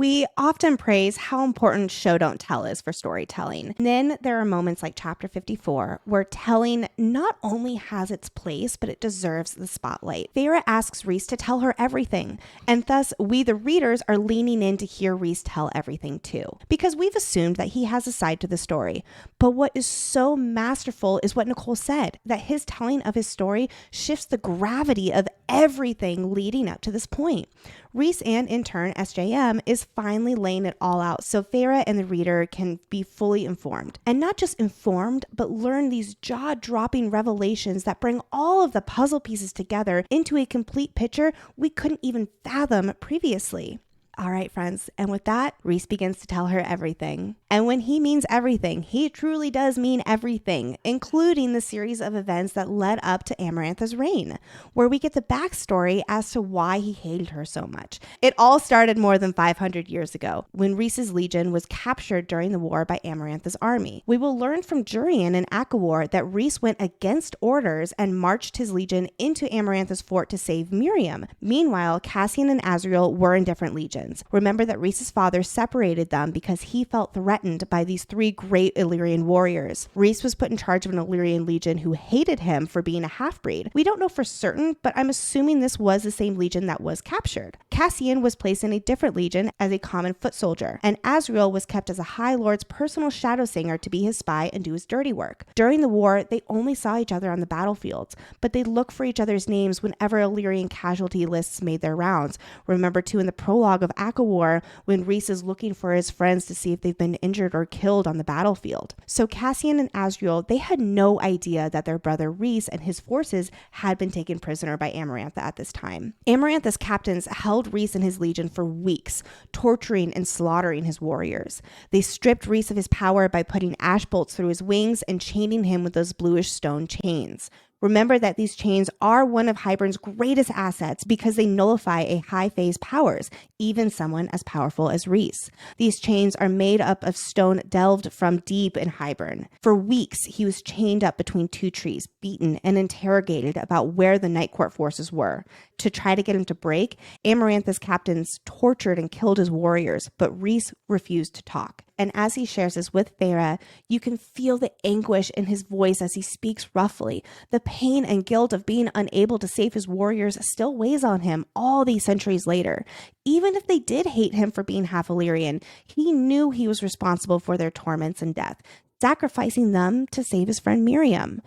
We often praise how important show don't tell is for storytelling. And then there are moments like chapter 54 where telling not only has its place, but it deserves the spotlight. Feyre asks Rhys to tell her everything, and thus we the readers are leaning in to hear Rhys tell everything too, because we've assumed that he has a side to the story. But what is so masterful is what Nicole said, that his telling of his story shifts the gravity of everything leading up to this point. Rhys and in turn SJM is finally laying it all out so Feyre and the reader can be fully informed. And not just informed, but learn these jaw-dropping revelations that bring all of the puzzle pieces together into a complete picture we couldn't even fathom previously. All right, friends, and with that, Rhys begins to tell her everything. And when he means everything, he truly does mean everything, including the series of events that led up to Amarantha's reign, where we get the backstory as to why he hated her so much. It all started more than 500 years ago, when Rhys's legion was captured during the war by Amarantha's army. We will learn from Jurian and ACOWAR that Rhys went against orders and marched his legion into Amarantha's fort to save Miriam. Meanwhile, Cassian and Azriel were in different legions. Remember that Rhys's father separated them because he felt threatened by these three great Illyrian warriors. Rhys was put in charge of an Illyrian legion who hated him for being a half-breed. We don't know for certain, but I'm assuming this was the same legion that was captured. Cassian was placed in a different legion as a common foot soldier, and Azriel was kept as a High Lord's personal shadow singer to be his spy and do his dirty work. During the war, they only saw each other on the battlefields, but they looked for each other's names whenever Illyrian casualty lists made their rounds. Remember too in the prologue of ACOWAR when Rhys is looking for his friends to see if they've been injured or killed on the battlefield. So Cassian and Azriel, they had no idea that their brother Rhys and his forces had been taken prisoner by Amarantha at this time. Amarantha's captains held Rhys and his legion for weeks, torturing and slaughtering his warriors. They stripped Rhys of his power by putting ash bolts through his wings and chaining him with those bluish stone chains. Remember that these chains are one of Hybern's greatest assets because they nullify a high fae's powers, even someone as powerful as Rhys. These chains are made up of stone delved from deep in Hybern. For weeks, he was chained up between two trees, beaten and interrogated about where the Night Court forces were. To try to get him to break, Amarantha's captains tortured and killed his warriors, but Rhys refused to talk. And as he shares this with Feyre, you can feel the anguish in his voice as he speaks roughly. The pain and guilt of being unable to save his warriors still weighs on him all these centuries later. Even if they did hate him for being half Illyrian, he knew he was responsible for their torments and death, sacrificing them to save his friend Miriam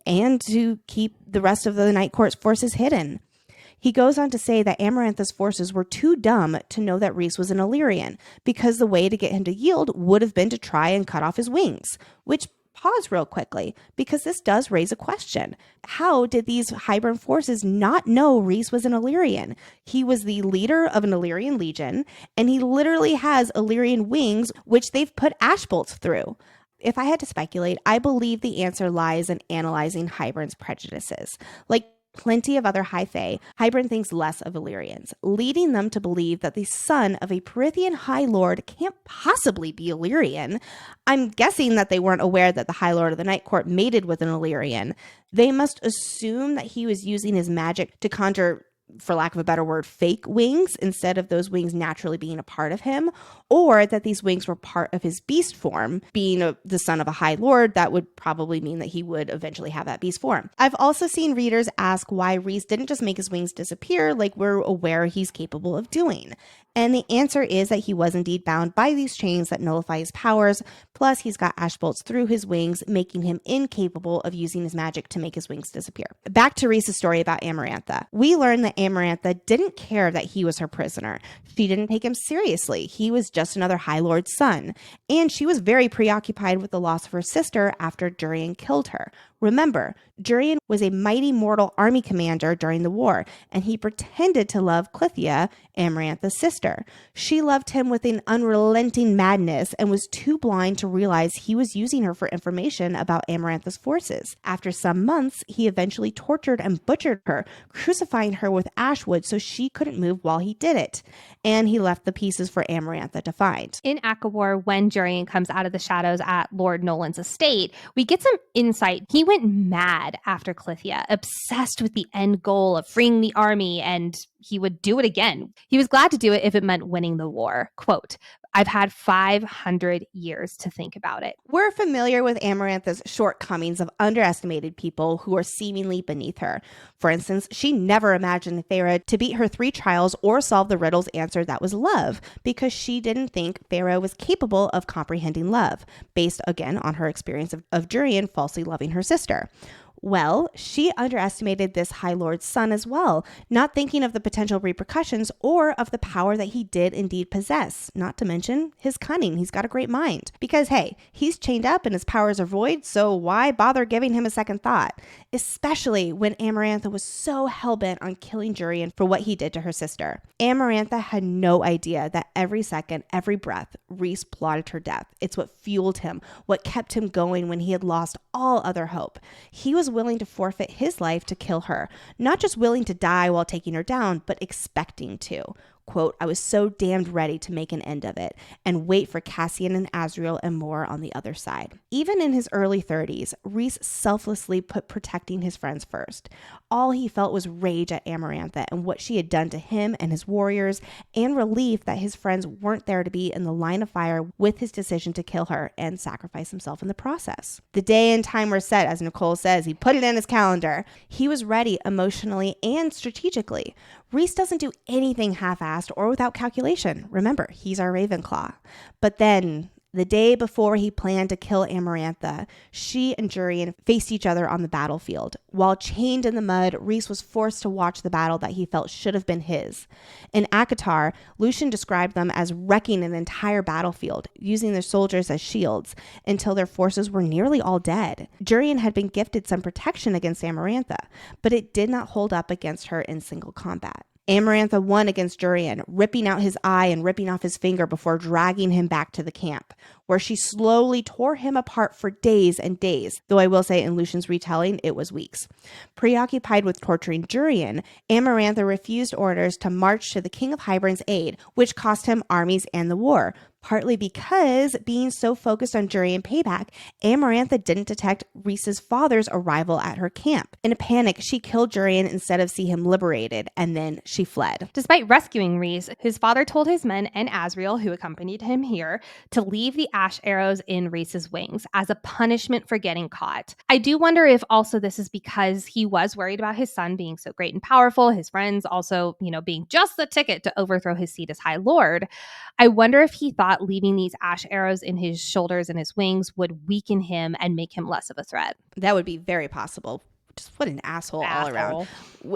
and to keep the rest of the Night Court's forces hidden. He goes on to say that Amarantha's forces were too dumb to know that Rhys was an Illyrian, because the way to get him to yield would have been to try and cut off his wings. Which, pause real quickly, because this does raise a question. How did these Hybern forces not know Rhys was an Illyrian? He was the leader of an Illyrian legion, and he literally has Illyrian wings, which they've put ash bolts through. If I had to speculate, I believe the answer lies in analyzing Hybern's prejudices. Like plenty of other High Fae, Hybern thinks less of Illyrians, leading them to believe that the son of a Prythian High Lord can't possibly be Illyrian. I'm guessing that they weren't aware that the High Lord of the Night Court mated with an Illyrian. They must assume that he was using his magic to conjure, for lack of a better word, fake wings instead of those wings naturally being a part of him, or that these wings were part of his beast form. Being the son of a High Lord, that would probably mean that he would eventually have that beast form. I've also seen readers ask why Rhys didn't just make his wings disappear like we're aware he's capable of doing. And the answer is that he was indeed bound by these chains that nullify his powers, plus he's got ash bolts through his wings, making him incapable of using his magic to make his wings disappear. Back to Rhys's story about Amarantha. We learn that Amarantha didn't care that he was her prisoner. She didn't take him seriously. He was just another High Lord's son. And she was very preoccupied with the loss of her sister after Jurian killed her. Remember, Jurian was a mighty mortal army commander during the war, and he pretended to love Clythia, Amarantha's sister. She loved him with an unrelenting madness and was too blind to realize he was using her for information about Amarantha's forces. After some months, he eventually tortured and butchered her, crucifying her with ash wood so she couldn't move while he did it. And he left the pieces for Amarantha to find. In ACOWAR, when Jurian comes out of the shadows at Lord Nolan's estate, we get some insight. He went mad after Clythia, obsessed with the end goal of freeing the army and he would do it again. He was glad to do it if it meant winning the war. Quote, I've had 500 years to think about it. We're familiar with Amarantha's shortcomings of underestimated people who are seemingly beneath her. For instance, she never imagined Feyre to beat her 3 trials or solve the riddle's answer that was love, because she didn't think Feyre was capable of comprehending love, based again on her experience of Jurian falsely loving her sister. Well, she underestimated this High Lord's son as well, not thinking of the potential repercussions or of the power that he did indeed possess, not to mention his cunning. He's got a great mind. Because, hey, he's chained up and his powers are void, so why bother giving him a second thought? Especially when Amarantha was so hell-bent on killing Jurian for what he did to her sister. Amarantha had no idea that every second, every breath, Rhys plotted her death. It's what fueled him, what kept him going when he had lost all other hope. He was willing to forfeit his life to kill her, not just willing to die while taking her down, but expecting to. Quote, I was so damned ready to make an end of it and wait for Cassian and Azriel and more on the other side. Even in his early 30s, Rhys selflessly put protecting his friends first. All he felt was rage at Amarantha and what she had done to him and his warriors, and relief that his friends weren't there to be in the line of fire with his decision to kill her and sacrifice himself in the process. The day and time were set, as Nicole says. He put it in his calendar. He was ready emotionally and strategically. Rhys doesn't do anything half-assed or without calculation. Remember, he's our Ravenclaw. But then, the day before he planned to kill Amarantha, she and Jurian faced each other on the battlefield. While chained in the mud, Rhys was forced to watch the battle that he felt should have been his. In ACOTAR, Lucian described them as wrecking an entire battlefield, using their soldiers as shields, until their forces were nearly all dead. Jurian had been gifted some protection against Amarantha, but it did not hold up against her in single combat. Amarantha won against Jurian, ripping out his eye and ripping off his finger before dragging him back to the camp, where she slowly tore him apart for days and days, though I will say in Lucian's retelling, it was weeks. Preoccupied with torturing Jurian, Amarantha refused orders to march to the King of Hybern's aid, which cost him armies and the war. Partly because, being so focused on Jurian payback, Amarantha didn't detect Rhys's father's arrival at her camp. In a panic, she killed Jurian instead of see him liberated, and then she fled. Despite rescuing Rhys, his father told his men and Azriel, who accompanied him here, to leave the ash arrows in Rhys's wings as a punishment for getting caught. I do wonder if also this is because he was worried about his son being so great and powerful, his friends also, being just the ticket to overthrow his seat as High Lord. I wonder if he thought leaving these ash arrows in his shoulders and his wings would weaken him and make him less of a threat. That would be very possible. Just what an asshole all around.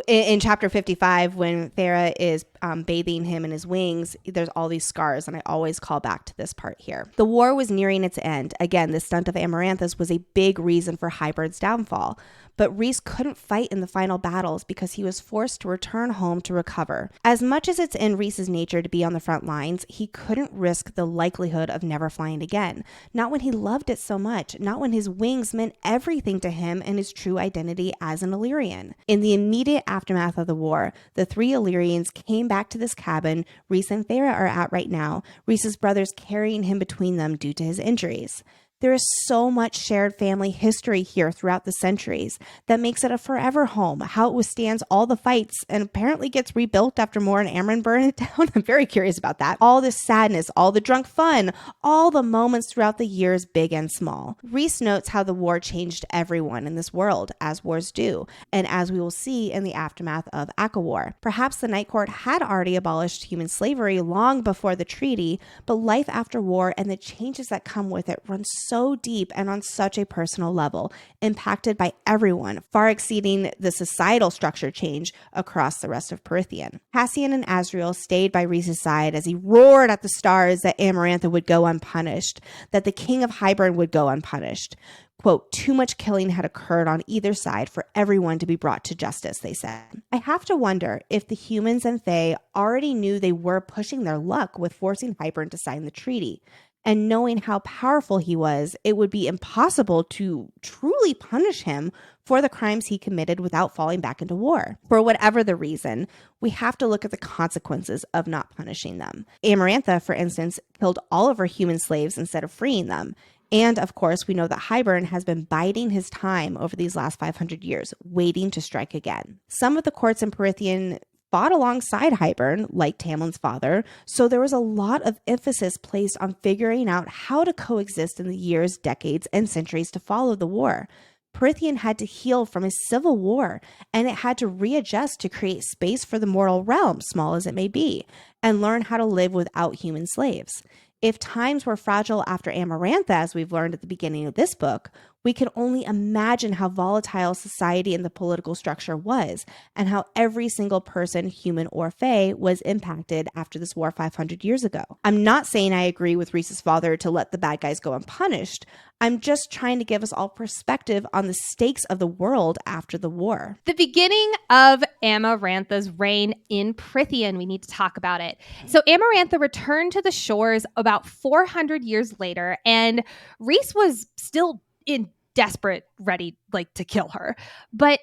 In chapter 55, when Feyre is bathing him in his wings, there's all these scars, and I always call back to this part here. The war was nearing its end. Again, the stunt of Amarantha's was a big reason for Hybern's downfall. But Rhys couldn't fight in the final battles because he was forced to return home to recover. As much as it's in Rhys's nature to be on the front lines, he couldn't risk the likelihood of never flying again. Not when he loved it so much, not when his wings meant everything to him and his true identity as an Illyrian. In the immediate aftermath of the war, the 3 Illyrians came back to this cabin Rhys and Feyre are at right now, Rhys's brothers carrying him between them due to his injuries. There is so much shared family history here throughout the centuries that makes it a forever home. How it withstands all the fights and apparently gets rebuilt after Mor and Amren burn it down. I'm very curious about that. All this sadness, all the drunk fun, all the moments throughout the years, big and small. Rhys notes how the war changed everyone in this world, as wars do, and as we will see in the aftermath of ACOWAR. Perhaps the Night Court had already abolished human slavery long before the treaty, but life after war and the changes that come with it run so deep and on such a personal level, impacted by everyone, far exceeding the societal structure change across the rest of Prythian. Cassian and Azriel stayed by Rhys's side as he roared at the stars that Amarantha would go unpunished, that the King of Hybern would go unpunished. Quote, too much killing had occurred on either side for everyone to be brought to justice, they said. I have to wonder if the humans and Fae already knew they were pushing their luck with forcing Hybern to sign the treaty. And knowing how powerful he was, it would be impossible to truly punish him for the crimes he committed without falling back into war. For whatever the reason, we have to look at the consequences of not punishing them. Amarantha, for instance, killed all of her human slaves instead of freeing them. And of course, we know that Hybern has been biding his time over these last 500 years, waiting to strike again. Some of the courts in Prythian fought alongside Hybern, like Tamlin's father, so there was a lot of emphasis placed on figuring out how to coexist in the years, decades, and centuries to follow the war. Prythian had to heal from a civil war, and it had to readjust to create space for the mortal realm, small as it may be, and learn how to live without human slaves. If times were fragile after Amarantha, as we've learned at the beginning of this book, we can only imagine how volatile society and the political structure was, and how every single person, human or fae, was impacted after this war 500 years ago. I'm not saying I agree with Rhys's father to let the bad guys go unpunished. I'm just trying to give us all perspective on the stakes of the world after the war. The beginning of Amarantha's reign in Prythian, we need to talk about it. So Amarantha returned to the shores about 400 years later, and Rhys was still in desperate, ready to kill her. But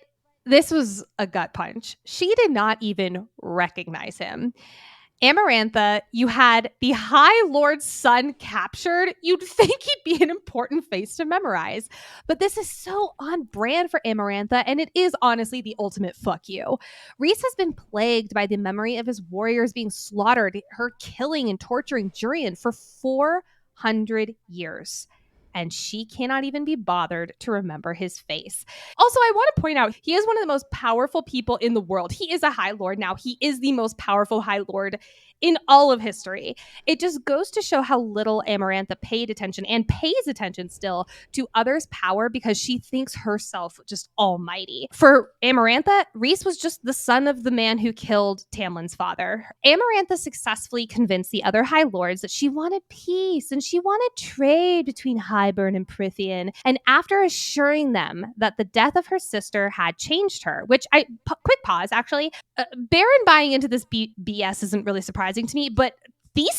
this was a gut punch. She did not even recognize him. Amarantha, you had the High Lord's son captured. You'd think he'd be an important face to memorize. But this is so on brand for Amarantha, and it is honestly the ultimate fuck you. Rhys has been plagued by the memory of his warriors being slaughtered, her killing and torturing Jurian for 400 years. And she cannot even be bothered to remember his face. Also, I want to point out, he is one of the most powerful people in the world. He is a High Lord now. He is the most powerful High Lord in all of history. It just goes to show how little Amarantha paid attention and pays attention still to others' power because she thinks herself just almighty. For Amarantha, Rhys was just the son of the man who killed Tamlin's father. Amarantha successfully convinced the other High Lords that she wanted peace and she wanted trade between Hybern and Prythian. And after assuring them that the death of her sister had changed her, which quick pause, actually, Baron buying into this BS isn't really surprising to me, but Thiessen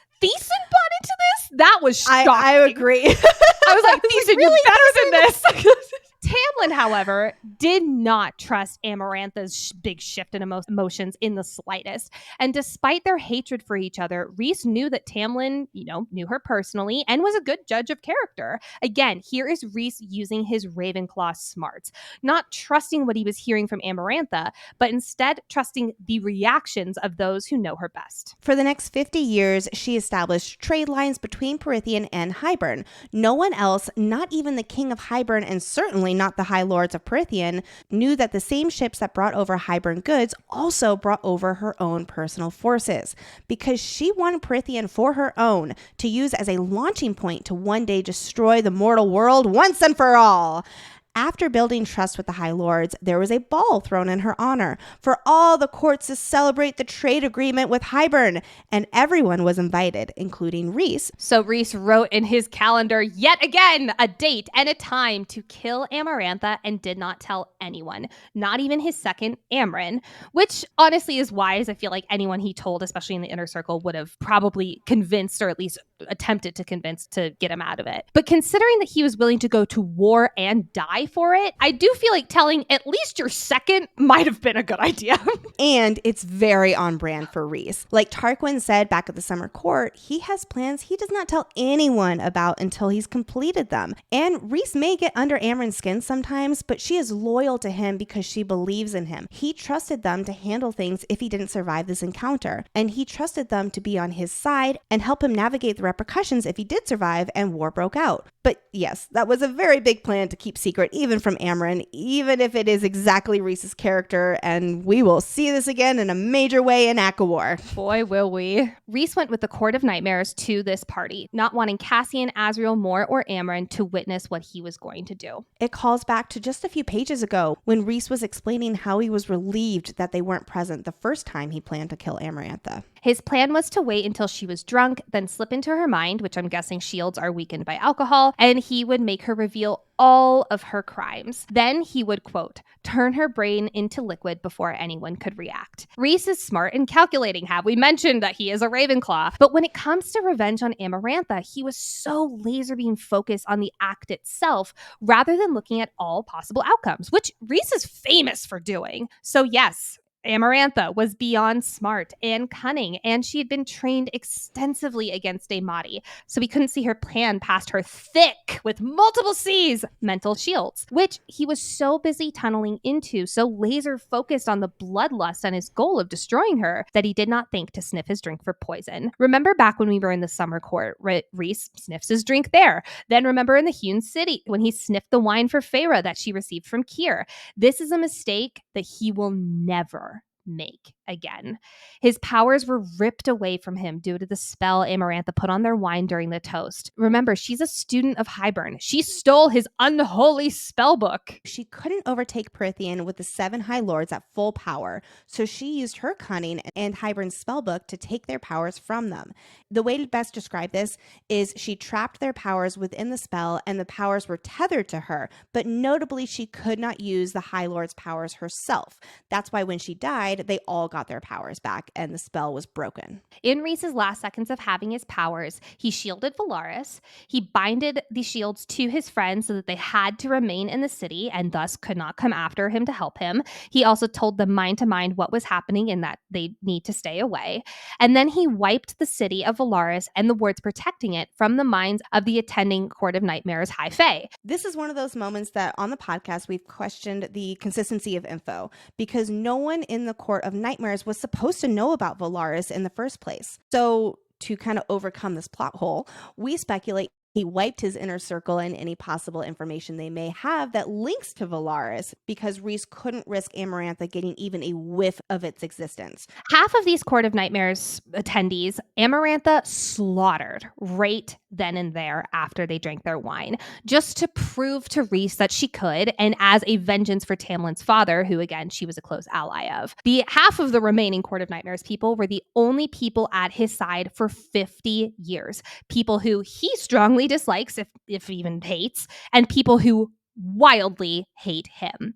bought into this? That was shocking. I agree. I was like, Thiessen, really, you're better than this. Tamlin, however, did not trust Amarantha's big shift in emotions in the slightest. And despite their hatred for each other, Rhys knew that Tamlin, knew her personally and was a good judge of character. Again, here is Rhys using his Ravenclaw smarts, not trusting what he was hearing from Amarantha, but instead trusting the reactions of those who know her best. For the next 50 years, she established trade lines between Prythian and Hybern. No one else, not even the king of Hybern, and certainly not the High Lords of Prythian, knew that the same ships that brought over Hybern goods also brought over her own personal forces, because she wanted Prythian for her own, to use as a launching point to one day destroy the mortal world once and for all. After building trust with the High Lords, there was a ball thrown in her honor for all the courts to celebrate the trade agreement with Hybern, and everyone was invited, including Rhys. So Rhys wrote in his calendar yet again a date and a time to kill Amarantha and did not tell anyone, not even his second, Amren, which honestly is wise. I feel like anyone he told, especially in the inner circle, would have probably convinced, or at least attempted to convince, to get him out of it. But considering that he was willing to go to war and die for it, I do feel like telling at least your second might have been a good idea. And it's very on brand for Rhys. Like Tarquin said back at the summer court, he has plans he does not tell anyone about until he's completed them. And Rhys may get under Amren's skin sometimes, but she is loyal to him because she believes in him. He trusted them to handle things if he didn't survive this encounter, and he trusted them to be on his side and help him navigate the repercussions if he did survive and war broke out. But yes, that was a very big plan to keep secret even from Amren, even if it is exactly Rhys's character, and we will see this again in a major way in ACOWAR. Boy, will we. Rhys went with the Court of Nightmares to this party, not wanting Cassian, Azriel, Mor, or Amren to witness what he was going to do. It calls back to just a few pages ago when Rhys was explaining how he was relieved that they weren't present the first time he planned to kill Amarantha. His plan was to wait until she was drunk, then slip into her mind, which I'm guessing shields are weakened by alcohol, and he would make her reveal all of her crimes. Then he would, quote, turn her brain into liquid before anyone could react. Rhys is smart and calculating. Have we mentioned that he is a Ravenclaw? But when it comes to revenge on Amarantha, he was so laser beam focused on the act itself rather than looking at all possible outcomes, which Rhys is famous for doing. So yes, Amarantha was beyond smart and cunning, and she had been trained extensively against Amati, so we couldn't see her plan past her thick, with multiple C's, mental shields, which he was so busy tunneling into, so laser focused on the bloodlust and his goal of destroying her, that he did not think to sniff his drink for poison. Remember back when we were in the summer court, Rhys sniffs his drink there. Then remember in the Hewn City, when he sniffed the wine for Feyre that she received from Keir. This is a mistake that he will never make again. His powers were ripped away from him due to the spell Amarantha put on their wine during the toast. Remember, she's a student of Hybern. She stole his unholy spell book. She couldn't overtake Prythian with the 7 High Lords at full power, so she used her cunning and Hybern's spellbook to take their powers from them. The way to best describe this is she trapped their powers within the spell and the powers were tethered to her, but notably she could not use the High Lord's powers herself. That's why when she died, they all got their powers back and the spell was broken. In Rhys's last seconds of having his powers, he shielded Valaris. He binded the shields to his friends so that they had to remain in the city and thus could not come after him to help him. He also told them mind to mind what was happening and that they need to stay away. And then he wiped the city of Valaris and the wards protecting it from the minds of the attending Court of Nightmares High Fae. This is one of those moments that on the podcast we've questioned the consistency of info because no one in the Court of Nightmares was supposed to know about Valaris in the first place. So to kind of overcome this plot hole, we speculate he wiped his inner circle and any possible information they may have that links to Valaris because Rhys couldn't risk Amarantha getting even a whiff of its existence. Half of these Court of Nightmares attendees, Amarantha slaughtered right then and there after they drank their wine, just to prove to Rhys that she could, and as a vengeance for Tamlin's father, who again, she was a close ally of. The half of the remaining Court of Nightmares people were the only people at his side for 50 years. People who he strongly dislikes, if even hates, and people who wildly hate him.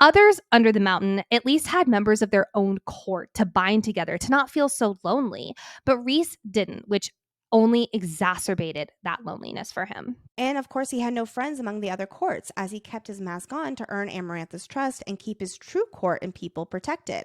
Others under the mountain at least had members of their own court to bind together to not feel so lonely, but Rhys didn't, which only exacerbated that loneliness for him. And of course, he had no friends among the other courts as he kept his mask on to earn Amarantha's trust and keep his true court and people protected.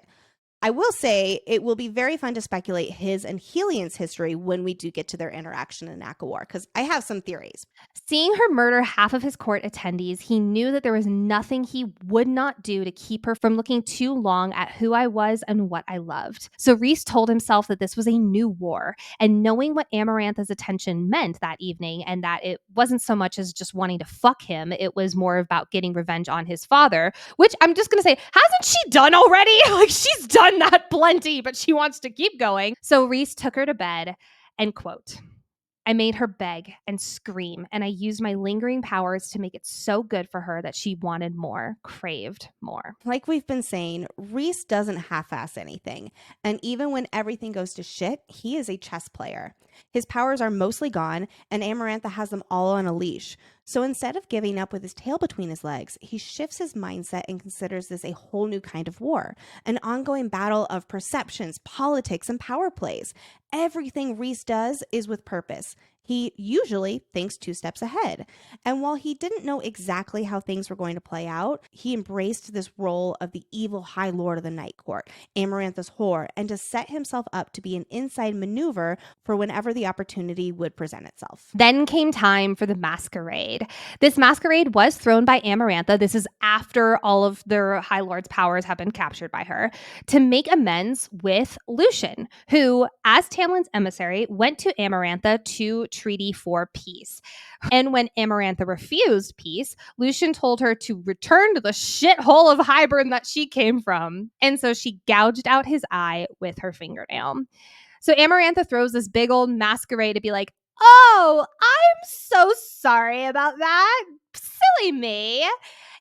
I will say it will be very fun to speculate his and Helian's history when we do get to their interaction in ACOWAR, because I have some theories. Seeing her murder half of his court attendees, he knew that there was nothing he would not do to keep her from looking too long at who I was and what I loved. So Rhys told himself that this was a new war, and knowing what Amarantha's attention meant that evening, and that it wasn't so much as just wanting to fuck him, it was more about getting revenge on his father, which I'm just going to say, hasn't she done already? Like, she's done that plenty, but she wants to keep going. So Rhys took her to bed and quote, I made her beg and scream, and I used my lingering powers to make it so good for her that she wanted more, craved more. Like we've been saying, Rhys doesn't half-ass anything. And even when everything goes to shit, he is a chess player. His powers are mostly gone, and Amarantha has them all on a leash. So instead of giving up with his tail between his legs, he shifts his mindset and considers this a whole new kind of war, an ongoing battle of perceptions, politics, and power plays. Everything Rhys does is with purpose. He usually thinks 2 steps ahead. And while he didn't know exactly how things were going to play out, he embraced this role of the evil High Lord of the Night Court, Amarantha's whore, and to set himself up to be an inside maneuver for whenever the opportunity would present itself. Then came time for the masquerade. This masquerade was thrown by Amarantha. This is after all of their High Lord's powers have been captured by her, to make amends with Lucien, who, as Tamlin's emissary, went to Amarantha to treaty for peace. And when Amarantha refused peace, Lucien told her to return to the shithole of Hybern that she came from. And so she gouged out his eye with her fingernail. So Amarantha throws this big old masquerade to be like, oh, I'm so sorry about that. Silly me.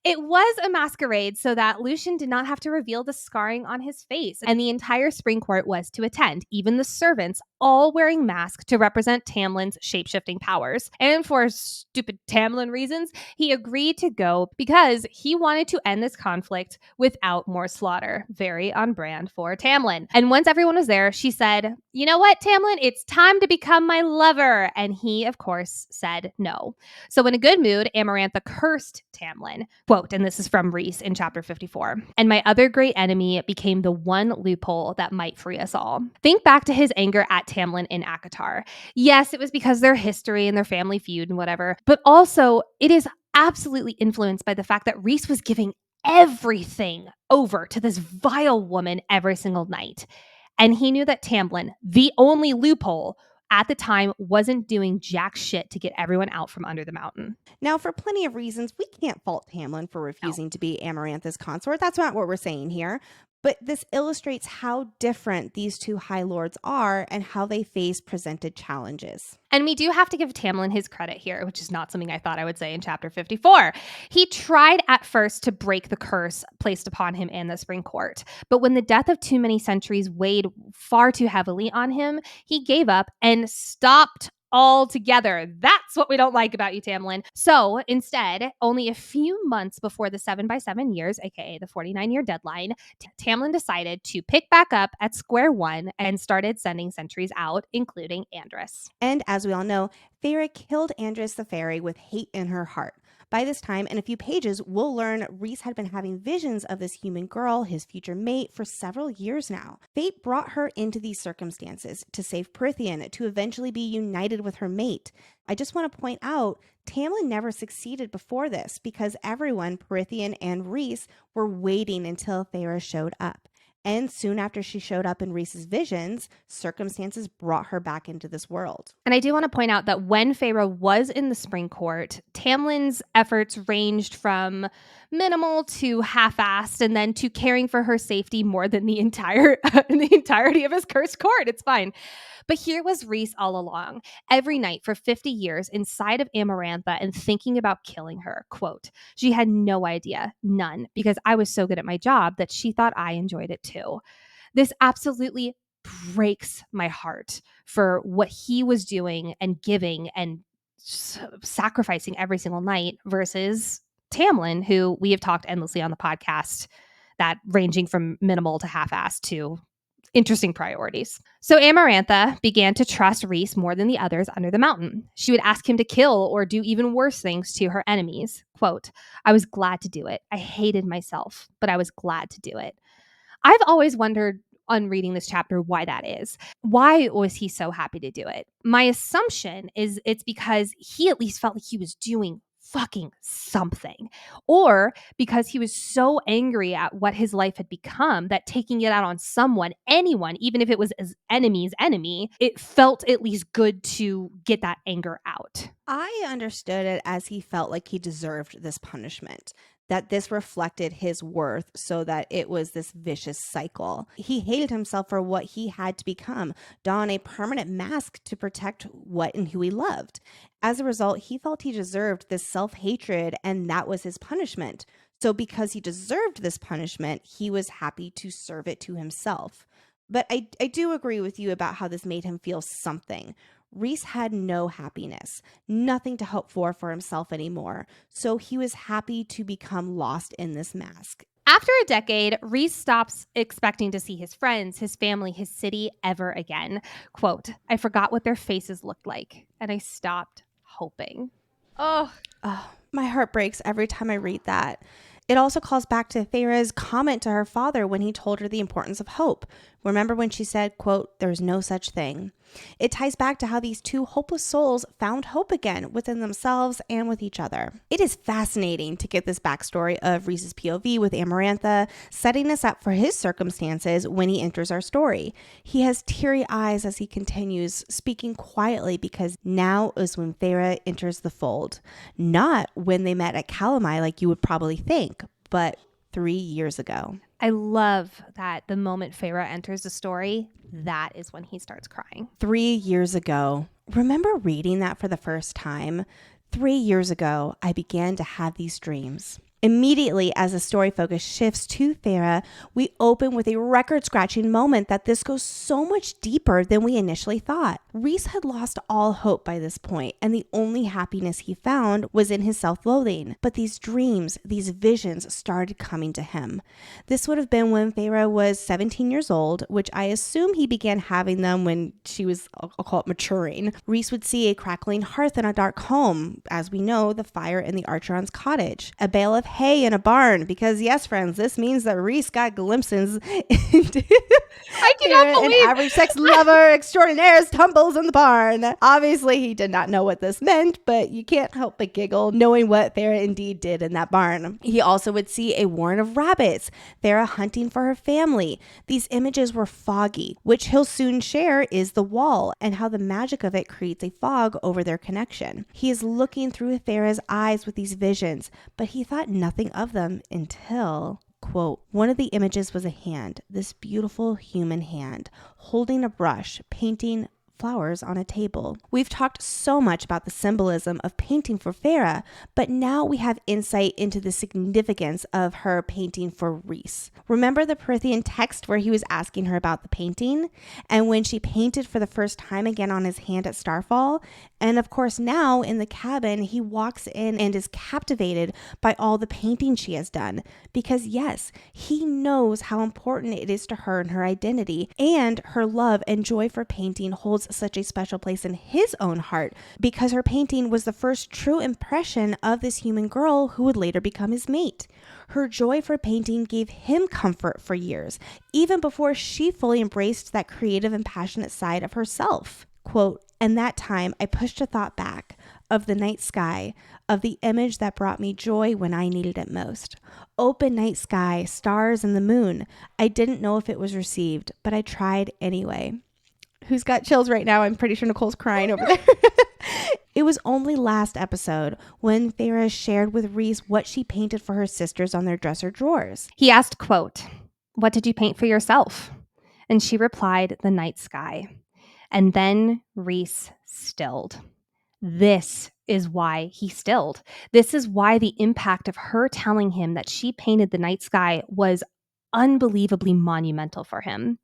It was a masquerade so that Lucien did not have to reveal the scarring on his face, and the entire spring court was to attend, even the servants, all wearing masks to represent Tamlin's shape-shifting powers. And for stupid Tamlin reasons, he agreed to go because he wanted to end this conflict without more slaughter. Very on brand for Tamlin. And once everyone was there, she said, "You know what, Tamlin? It's time to become my lover." And he, of course, said no. So in a good mood, Amarantha cursed Tamlin. Quote, and this is from Rhys in chapter 54. "And my other great enemy became the one loophole that might free us all." Think back to his anger at Tamlin in ACOTAR. Yes, it was because of their history and their family feud and whatever, but also it is absolutely influenced by the fact that Rhys was giving everything over to this vile woman every single night. And he knew that Tamlin, the only loophole at the time, wasn't doing jack shit to get everyone out from under the mountain. Now, for plenty of reasons, we can't fault Tamlin for refusing to be Amarantha's consort. That's not what we're saying here. But this illustrates how different these two High Lords are and how they face presented challenges. And we do have to give Tamlin his credit here, which is not something I thought I would say in chapter 54. He tried at first to break the curse placed upon him in the Spring Court. But when the death of too many centuries weighed far too heavily on him, he gave up and stopped altogether. That's what we don't like about you, Tamlin. So instead, only a few months before the 7x7 years, aka the 49-year deadline, Tamlin decided to pick back up at square one and started sending sentries out, including Andrys. And as we all know, Feyre killed Andrys the Fairy with hate in her heart. By this time, in a few pages, we'll learn Rhys had been having visions of this human girl, his future mate, for several years now. Fate brought her into these circumstances to save Prythian, to eventually be united with her mate. I just want to point out, Tamlin never succeeded before this because everyone, Prythian and Rhys, were waiting until Feyre showed up. And soon after she showed up in Rhys's visions, circumstances brought her back into this world. And I do want to point out that when Feyre was in the Spring Court, Tamlin's efforts ranged from minimal to half-assed, and then to caring for her safety more than the entirety of his cursed court. It's fine. But here was Rhys all along, every night for 50 years inside of Amarantha and thinking about killing her. Quote, "She had no idea, none, because I was so good at my job that she thought I enjoyed it too." This absolutely breaks my heart for what he was doing and giving and sacrificing every single night versus Tamlin, who we have talked endlessly on the podcast, that ranging from minimal to half-assed to interesting priorities. So Amarantha began to trust Rhys more than the others under the mountain. She would ask him to kill or do even worse things to her enemies. Quote, "I was glad to do it. I hated myself, but I was glad to do it." I've always wondered on reading this chapter why that is. Why was he so happy to do it? My assumption is it's because he at least felt like he was doing fucking something, or because he was so angry at what his life had become that taking it out on someone, anyone, even if it was his enemy's enemy, it felt at least good to get that anger out. I understood it as he felt like he deserved this punishment, that this reflected his worth so that it was this vicious cycle. He hated himself for what he had to become, don a permanent mask to protect what and who he loved. As a result, he felt he deserved this self-hatred, and that was his punishment. So because he deserved this punishment, he was happy to serve it to himself. But I do agree with you about how this made him feel something. Rhys had no happiness, nothing to hope for himself anymore, so he was happy to become lost in this mask. After a decade, Rhys stops expecting to see his friends, his family, his city ever again. Quote, "I forgot what their faces looked like, and I stopped hoping." Oh, my heart breaks every time I read that. It also calls back to Feyre's comment to her father when he told her the importance of hope. Remember when she said, quote, "There's no such thing." It ties back to how these two hopeless souls found hope again within themselves and with each other. It is fascinating to get this backstory of Rhys's POV with Amarantha, setting us up for his circumstances when he enters our story. He has teary eyes as he continues, speaking quietly because now is when Feyre enters the fold. Not when they met at Calanmai like you would probably think, but 3 years ago. I love that the moment Feyre enters the story, that is when he starts crying. 3 years ago. Remember reading that for the first time? 3 years ago, I began to have these dreams. Immediately, as the story focus shifts to Feyre, we open with a record-scratching moment that this goes so much deeper than we initially thought. Rhys had lost all hope by this point, and the only happiness he found was in his self-loathing. But these dreams, these visions started coming to him. This would have been when Feyre was 17 years old, which I assume he began having them when she was, I'll call it maturing. Rhys would see a crackling hearth in a dark home, as we know, the fire in the Archeron's cottage, a bale of hay in a barn, because yes, friends, this means that Rhys got glimpses into I cannot believe an average sex lover extraordinaire's tumbles in the barn. Obviously, he did not know what this meant, but you can't help but giggle knowing what Feyre indeed did in that barn. He also would see a warren of rabbits, Feyre hunting for her family. These images were foggy, which he'll soon share is the wall, and how the magic of it creates a fog over their connection. He is looking through Feyre's eyes with these visions, but he thought nothing of them until, quote, one of the images was a hand, this beautiful human hand, holding a brush, painting flowers on a table. We've talked so much about the symbolism of painting for Feyre, but now we have insight into the significance of her painting for Rhys. Remember the Prythian text where he was asking her about the painting? And when she painted for the first time again on his hand at Starfall? And of course now in the cabin, he walks in and is captivated by all the painting she has done. Because yes, he knows how important it is to her and her identity, and her love and joy for painting holds such a special place in his own heart because her painting was the first true impression of this human girl who would later become his mate. Her joy for painting gave him comfort for years, even before she fully embraced that creative and passionate side of herself. Quote, and that time I pushed a thought back of the night sky, of the image that brought me joy when I needed it most. Open night sky, stars and the moon. I didn't know if it was received, but I tried anyway. Who's got chills right now? I'm pretty sure Nicole's crying over there. It was only last episode when Feyre shared with Rhys what she painted for her sisters on their dresser drawers. He asked, quote, what did you paint for yourself? And she replied, the night sky. And then Rhys stilled. This is why he stilled. This is why the impact of her telling him that she painted the night sky was unbelievably monumental for him.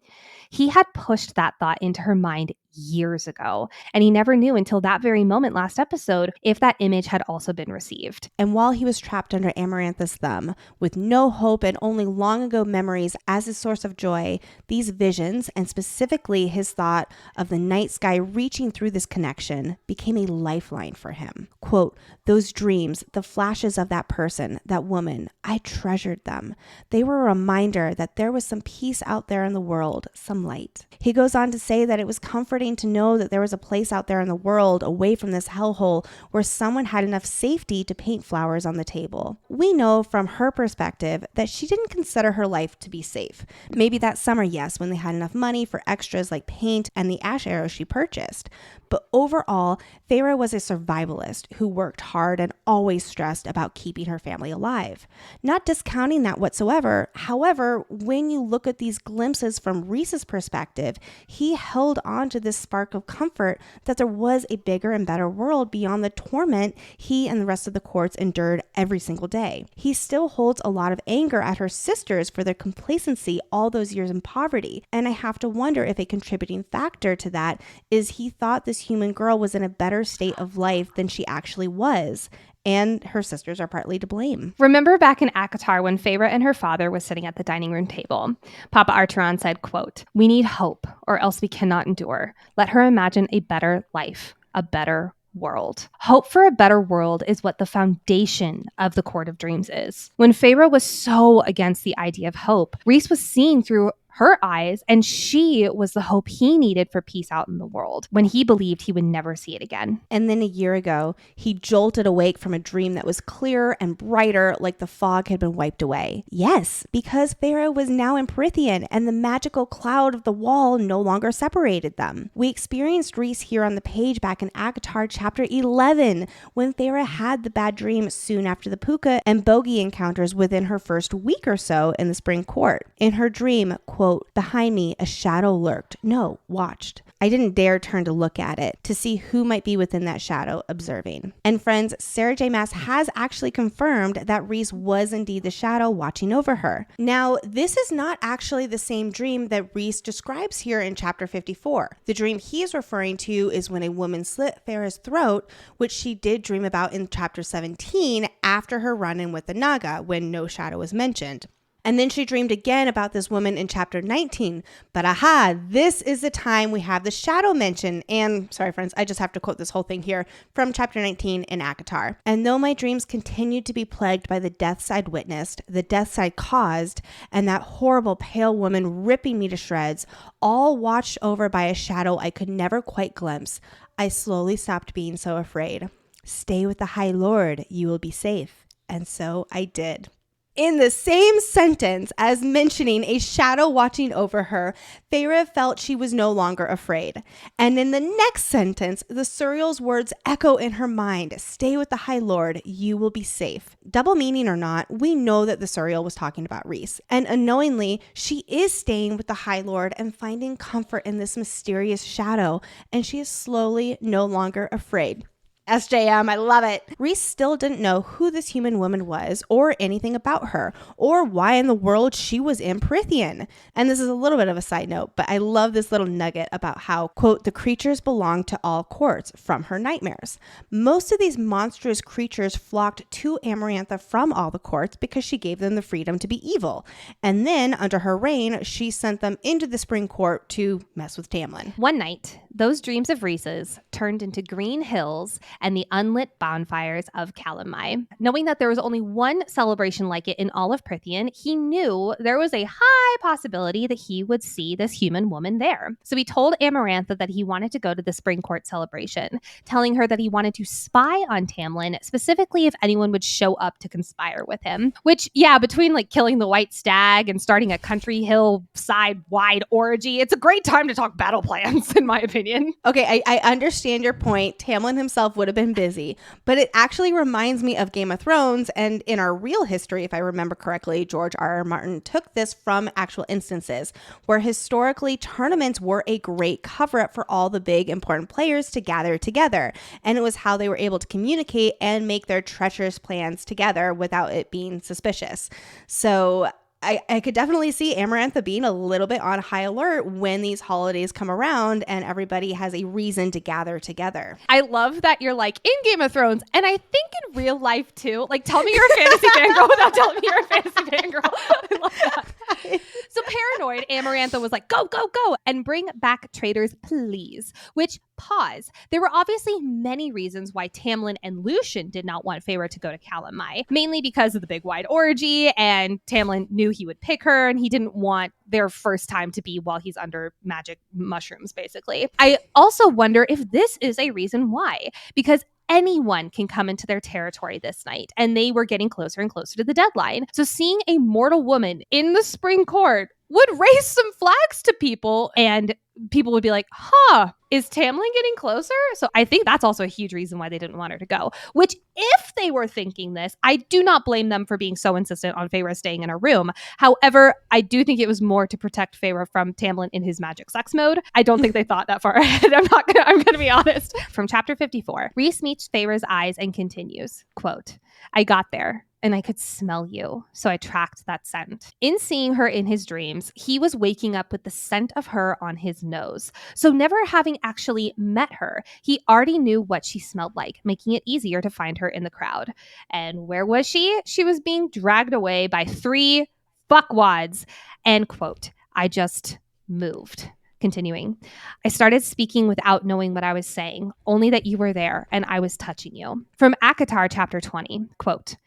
He had pushed that thought into her mind years ago, and he never knew until that very moment last episode if that image had also been received. And while he was trapped under Amarantha's thumb, with no hope and only long ago memories as his source of joy, these visions, and specifically his thought of the night sky reaching through this connection, became a lifeline for him. Quote, those dreams, the flashes of that person, that woman, I treasured them. They were a reminder that there was some peace out there in the world, some light. He goes on to say that it was comforting to know that there was a place out there in the world away from this hellhole where someone had enough safety to paint flowers on the table. We know from her perspective that she didn't consider her life to be safe. Maybe that summer, yes, when they had enough money for extras like paint and the ash arrows she purchased. But overall, Feyre was a survivalist who worked hard and always stressed about keeping her family alive. Not discounting that whatsoever. However, when you look at these glimpses from Rhys's perspective, he held on to this spark of comfort that there was a bigger and better world beyond the torment he and the rest of the courts endured every single day. He still holds a lot of anger at her sisters for their complacency all those years in poverty. And I have to wonder if a contributing factor to that is he thought this human girl was in a better state of life than she actually was. And her sisters are partly to blame. Remember back in ACOWAR when Feyre and her father was sitting at the dining room table? Papa Archeron said, quote, we need hope or else we cannot endure. Let her imagine a better life, a better world. Hope for a better world is what the foundation of the Court of Dreams is. When Feyre was so against the idea of hope, Rhys was seeing through her eyes, and she was the hope he needed for peace out in the world when he believed he would never see it again. And then a year ago, he jolted awake from a dream that was clearer and brighter, like the fog had been wiped away. Yes, because Feyre was now in Prythian, and the magical cloud of the wall no longer separated them. We experienced Rhys here on the page back in ACOWAR chapter 11, when Feyre had the bad dream soon after the Puka and Bogey encounters within her first week or so in the Spring Court. In her dream, quote, behind me, a shadow lurked. No, watched. I didn't dare turn to look at it to see who might be within that shadow observing. And friends, Sarah J. Maas has actually confirmed that Rhys was indeed the shadow watching over her. Now, this is not actually the same dream that Rhys describes here in chapter 54. The dream he is referring to is when a woman slit Feyre's throat, which she did dream about in chapter 17 after her run-in with the Naga when no shadow was mentioned. And then she dreamed again about this woman in chapter 19. But aha, this is the time we have the shadow mention. And sorry, friends, I just have to quote this whole thing here from chapter 19 in ACOWAR. And though my dreams continued to be plagued by the deaths I'd witnessed, the deaths I'd caused, and that horrible pale woman ripping me to shreds, all watched over by a shadow I could never quite glimpse, I slowly stopped being so afraid. Stay with the High Lord, you will be safe. And so I did. In the same sentence as mentioning a shadow watching over her, Feyre felt she was no longer afraid. And in the next sentence, the Suriel's words echo in her mind, stay with the High Lord, you will be safe. Double meaning or not, we know that the Suriel was talking about Rhys. And unknowingly, she is staying with the High Lord and finding comfort in this mysterious shadow. And she is slowly no longer afraid. SJM, I love it. Rhys still didn't know who this human woman was or anything about her or why in the world she was in Prythian. And this is a little bit of a side note, but I love this little nugget about how, quote, the creatures belong to all courts from her nightmares. Most of these monstrous creatures flocked to Amarantha from all the courts because she gave them the freedom to be evil. And then under her reign, she sent them into the Spring Court to mess with Tamlin. One night, those dreams of Rhys's turned into green hills and the unlit bonfires of Calanmai. Knowing that there was only one celebration like it in all of Prythian, he knew there was a high possibility that he would see this human woman there. So he told Amarantha that he wanted to go to the Spring Court celebration, telling her that he wanted to spy on Tamlin, specifically if anyone would show up to conspire with him. Which, yeah, between like killing the White Stag and starting a country hillside-wide orgy, it's a great time to talk battle plans, in my opinion. Okay, I understand your point. Tamlin himself would have been busy, but it actually reminds me of Game of Thrones, and in our real history, if I remember correctly, George R.R. Martin took this from actual instances where historically tournaments were a great cover-up for all the big important players to gather together, and it was how they were able to communicate and make their treacherous plans together without it being suspicious. So I could definitely see Amarantha being a little bit on high alert when these holidays come around and everybody has a reason to gather together. I love that you're like in Game of Thrones, and I think in real life too. Like, tell me you're a fantasy fangirl without telling me you're a fantasy fangirl. I love that. So paranoid, Amarantha was like, go, go, go, and bring back traitors, please. Which, pause. There were obviously many reasons why Tamlin and Lucien did not want Feyre to go to Calanmai, mainly because of the big wide orgy, and Tamlin knew he would pick her, and he didn't want their first time to be while he's under magic mushrooms, basically. I also wonder if this is a reason why, because anyone can come into their territory this night, and they were getting closer and closer to the deadline. So seeing a mortal woman in the Spring Court would raise some flags to people, and people would be like, huh, is Tamlin getting closer? So I think that's also a huge reason why they didn't want her to go, which if they were thinking this, I do not blame them for being so insistent on Feyre staying in her room. However, I do think it was more to protect Feyre from Tamlin in his magic sex mode. I don't think they thought that far ahead. I'm going to be honest. From chapter 54, Rhys meets Feyre's eyes and continues, quote, I got there and I could smell you, so I tracked that scent. In seeing her in his dreams, he was waking up with the scent of her on his nose. So never having actually met her, he already knew what she smelled like, making it easier to find her in the crowd. And where was she? She was being dragged away by 3 fuckwads. And quote, I just moved. Continuing, I started speaking without knowing what I was saying, only that you were there and I was touching you. From ACOWAR chapter 20, quote,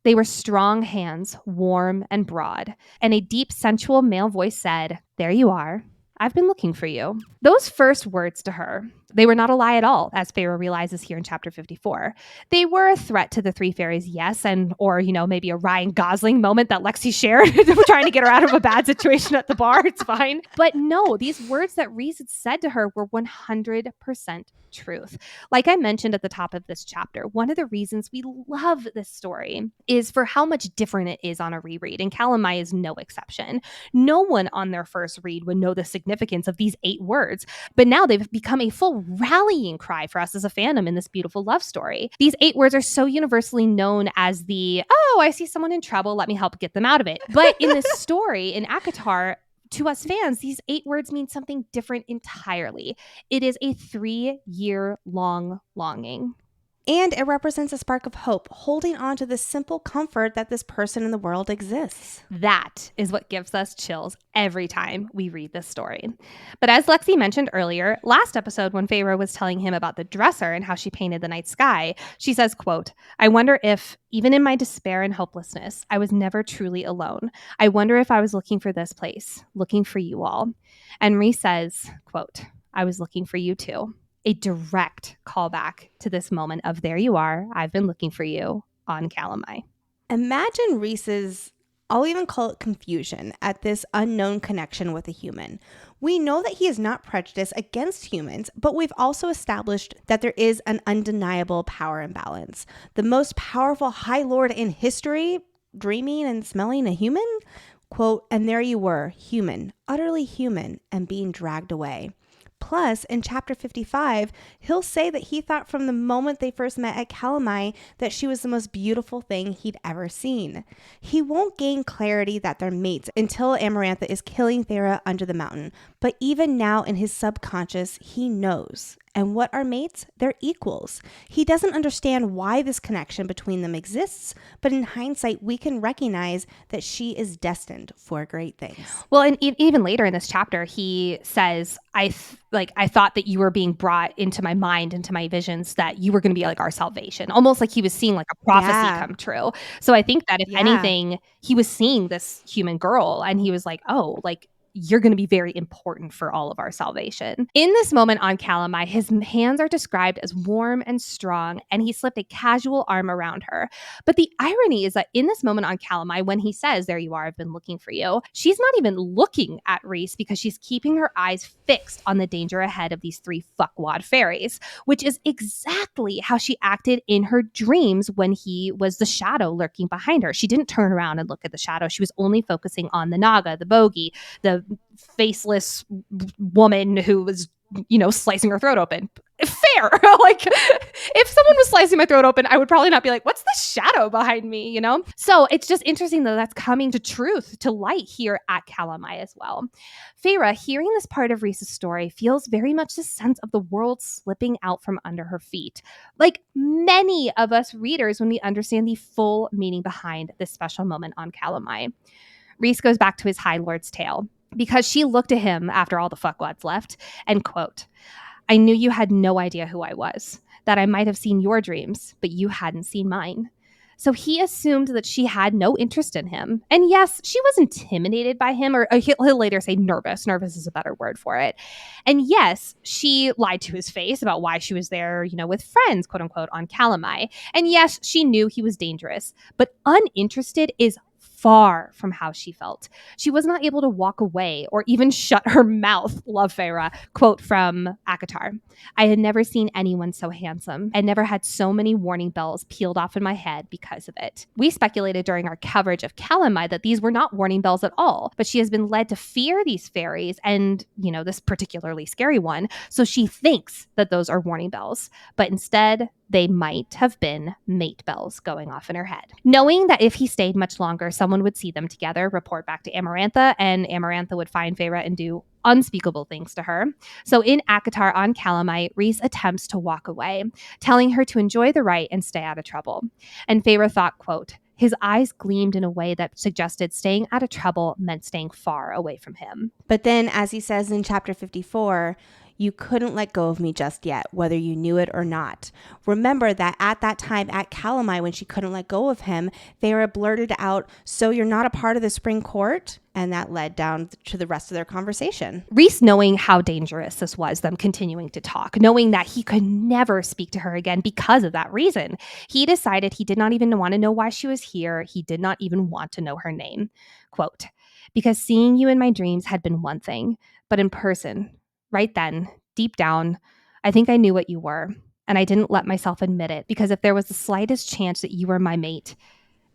they were strong hands, warm and broad, and a deep, sensual male voice said, there you are. I've been looking for you. Those first words to her, They were not a lie at all, as Feyre realizes here in chapter 54. They were a threat to the three fairies, yes, or maybe a Ryan Gosling moment that Lexi shared, trying to get her out of a bad situation at the bar. It's fine. But no, these words that Rhys had said to her were 100% truth. Like I mentioned at the top of this chapter, one of the reasons we love this story is for how much different it is on a reread, and Calanmai is no exception. No one on their first read would know the significance of these 8 words, but now they've become a full rallying cry for us as a fandom in this beautiful love story. These 8 words are so universally known as the, oh, I see someone in trouble, let me help get them out of it. But in this story, in ACOTAR, to us fans, these 8 words mean something different entirely. It is a 3-year-long longing. And it represents a spark of hope, holding on to the simple comfort that this person in the world exists. That is what gives us chills every time we read this story. But as Lexi mentioned earlier, last episode when Feyre was telling him about the dresser and how she painted the night sky, she says, quote, I wonder if, even in my despair and hopelessness, I was never truly alone. I wonder if I was looking for this place, looking for you all. And Rhys says, quote, I was looking for you too. A direct callback to this moment of there you are, I've been looking for you on Calanmai. Imagine Rhys's, I'll even call it confusion, at this unknown connection with a human. We know that he is not prejudiced against humans, but we've also established that there is an undeniable power imbalance. The most powerful High Lord in history, dreaming and smelling a human? Quote, and there you were, human, utterly human, and being dragged away. Plus, in chapter 55, he'll say that he thought from the moment they first met at Calanmai that she was the most beautiful thing he'd ever seen. He won't gain clarity that they're mates until Amarantha is killing Feyre under the mountain. But even now in his subconscious, he knows. And what are mates? They're equals. He doesn't understand why this connection between them exists, but in hindsight, we can recognize that she is destined for great things. Well, and even later in this chapter, he says, I thought that you were being brought into my mind, into my visions, that you were going to be like our salvation, almost like he was seeing like a prophecy come true. So I think that if anything, he was seeing this human girl and he was like, oh, like, you're going to be very important for all of our salvation. In this moment on Calanmai, his hands are described as warm and strong, and he slipped a casual arm around her. But the irony is that in this moment on Calanmai, when he says, there you are, I've been looking for you, she's not even looking at Rhys because she's keeping her eyes fixed on the danger ahead of these 3 fuckwad fairies, which is exactly how she acted in her dreams when he was the shadow lurking behind her. She didn't turn around and look at the shadow. She was only focusing on the Naga, the bogey, the faceless woman who was, slicing her throat open. Fair. Like, if someone was slicing my throat open, I would probably not be like, what's the shadow behind me, So it's just interesting that that's coming to light here at Calanmai as well. Feyre, hearing this part of Rhys's story, feels very much the sense of the world slipping out from under her feet. Like many of us readers when we understand the full meaning behind this special moment on Calanmai. Rhys goes back to his High Lord's tale, because she looked at him after all the fuckwads left and quote, I knew you had no idea who I was, that I might have seen your dreams, but you hadn't seen mine. So he assumed that she had no interest in him. And yes, she was intimidated by him, or he'll later say nervous. Nervous is a better word for it. And yes, she lied to his face about why she was there, with friends, quote unquote, on Calanmai. And yes, she knew he was dangerous, but uninterested is far from how she felt. She was not able to walk away or even shut her mouth. Love Feyre. Quote from ACOTAR. I had never seen anyone so handsome and never had so many warning bells peeled off in my head because of it. We speculated during our coverage of Calanmai that these were not warning bells at all, but she has been led to fear these fairies and, this particularly scary one. So she thinks that those are warning bells, but instead they might have been mate bells going off in her head. Knowing that if he stayed much longer, someone would see them together, report back to Amarantha, and Amarantha would find Feyre and do unspeakable things to her. So in ACOTAR on Calanmai, Rhys attempts to walk away, telling her to enjoy the rite and stay out of trouble. And Feyre thought, quote, his eyes gleamed in a way that suggested staying out of trouble meant staying far away from him. But then, as he says in chapter 54, You couldn't let go of me just yet, whether you knew it or not. Remember that at that time at Calanmai, when she couldn't let go of him, Feyre blurted out, so you're not a part of the spring court? And that led down to the rest of their conversation. Rhys, knowing how dangerous this was, them continuing to talk, knowing that he could never speak to her again because of that reason, he decided he did not even want to know why she was here. He did not even want to know her name. Quote, because seeing you in my dreams had been one thing, but in person, right then, deep down, I think I knew what you were, and I didn't let myself admit it, because if there was the slightest chance that you were my mate,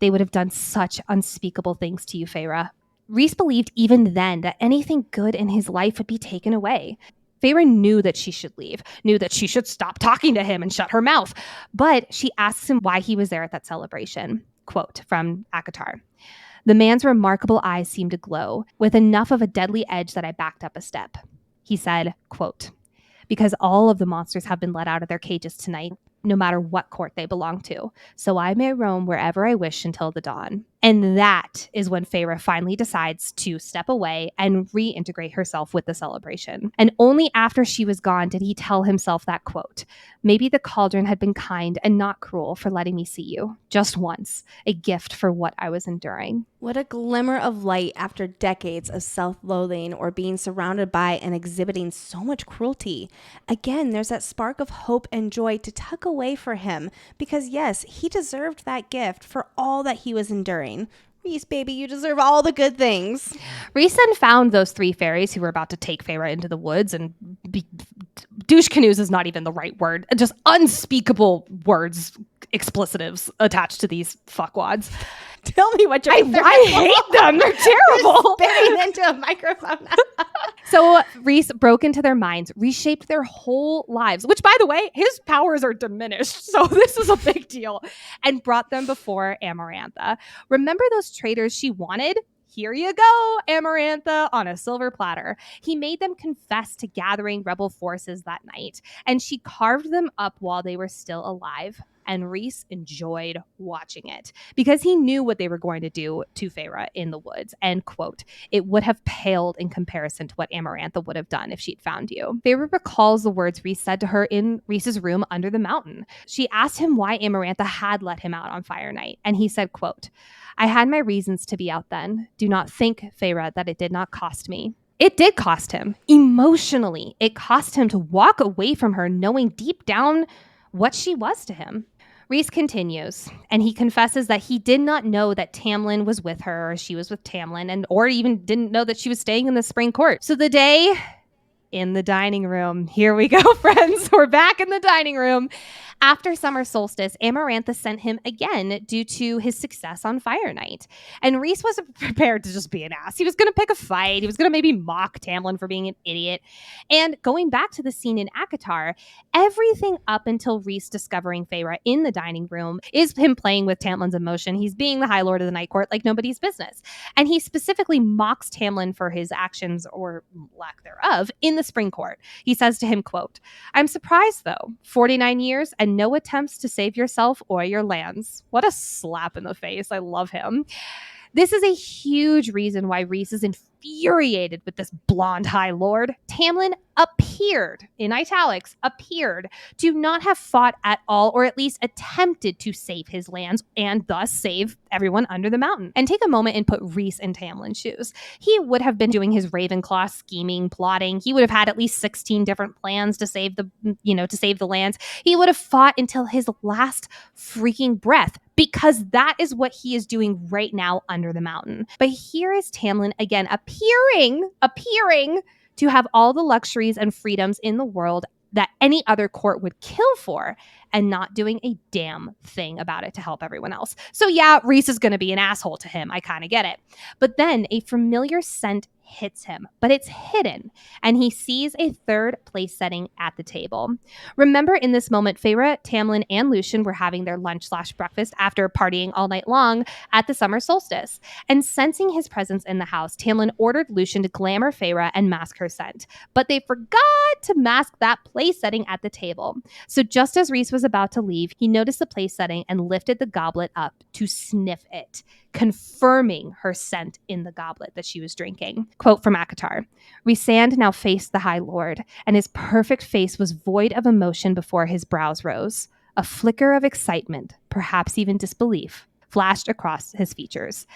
they would have done such unspeakable things to you, Feyre. Rhys believed even then that anything good in his life would be taken away. Feyre knew that she should leave, knew that she should stop talking to him and shut her mouth. But she asks him why he was there at that celebration. Quote from ACOWAR. The man's remarkable eyes seemed to glow with enough of a deadly edge that I backed up a step. He said, quote, because all of the monsters have been let out of their cages tonight, no matter what court they belong to. So I may roam wherever I wish until the dawn. And that is when Feyre finally decides to step away and reintegrate herself with the celebration. And only after she was gone did he tell himself that quote, maybe the cauldron had been kind and not cruel for letting me see you. Just once, a gift for what I was enduring. What a glimmer of light after decades of self-loathing or being surrounded by and exhibiting so much cruelty. Again, there's that spark of hope and joy to tuck away for him because yes, he deserved that gift for all that he was enduring. Rhys, baby, you deserve all the good things. Rhysand found those three fairies who were about to take Feyre into the woods and douche canoes is not even the right word. Just unspeakable words, explicitives attached to these fuckwads. Tell me what I hate them. They're terrible. Spitting into a microphone. So Rhys broke into their minds, reshaped their whole lives, which, by the way, his powers are diminished. So this is a big deal, and brought them before Amarantha. Remember those traitors she wanted? Here you go, Amarantha, on a silver platter. He made them confess to gathering rebel forces that night, and she carved them up while they were still alive. And Rhys enjoyed watching it because he knew what they were going to do to Feyre in the woods. And quote, it would have paled in comparison to what Amarantha would have done if she'd found you. Feyre recalls the words Rhys said to her in Rhys's room under the mountain. She asked him why Amarantha had let him out on fire night. And he said, quote, I had my reasons to be out then. Do not think, Feyre, that it did not cost me. It did cost him. Emotionally, it cost him to walk away from her knowing deep down what she was to him. Rhys continues, and he confesses that he did not know that Tamlin was with her, or she was with Tamlin, or even didn't know that she was staying in the spring court. So the day in the dining room, here we go, friends, we're back in the dining room. After summer solstice, Amarantha sent him again due to his success on Fire Night. And Rhys wasn't prepared to just be an ass. He was going to pick a fight. He was going to maybe mock Tamlin for being an idiot. And going back to the scene in ACOTAR, everything up until Rhys discovering Feyre in the dining room is him playing with Tamlin's emotion. He's being the High Lord of the Night Court like nobody's business. And he specifically mocks Tamlin for his actions, or lack thereof, in the Spring Court. He says to him, quote, I'm surprised, though. 49 years and no attempts to save yourself or your lands. What a slap in the face. I love him. This is a huge reason why Rhys is infuriated with this blonde High Lord. Tamlin appeared, in italics, appeared to not have fought at all, or at least attempted to save his lands and thus save everyone under the mountain. And take a moment and put Rhys in Tamlin's shoes. He would have been doing his Ravenclaw scheming, plotting. He would have had at least 16 different plans to save the lands. He would have fought until his last freaking breath, because that is what he is doing right now under the mountain. But here is Tamlin again appearing to have all the luxuries and freedoms in the world that any other court would kill for, and not doing a damn thing about it to help everyone else. So yeah, Rhys is going to be an asshole to him. I kind of get it. But then a familiar scent hits him, but it's hidden, and he sees a third place setting at the table. Remember, in this moment, Feyre, Tamlin, and Lucien were having their lunch/breakfast after partying all night long at the summer solstice. And sensing his presence in the house, Tamlin ordered Lucien to glamour Feyre and mask her scent. But they forgot to mask that place setting at the table. So just as Rhys was was about to leave, he noticed the place setting and lifted the goblet up to sniff it, confirming her scent in the goblet that she was drinking. Quote from ACOTAR, Rhysand now faced the High Lord, and his perfect face was void of emotion before his brows rose. A flicker of excitement, perhaps even disbelief, flashed across his features.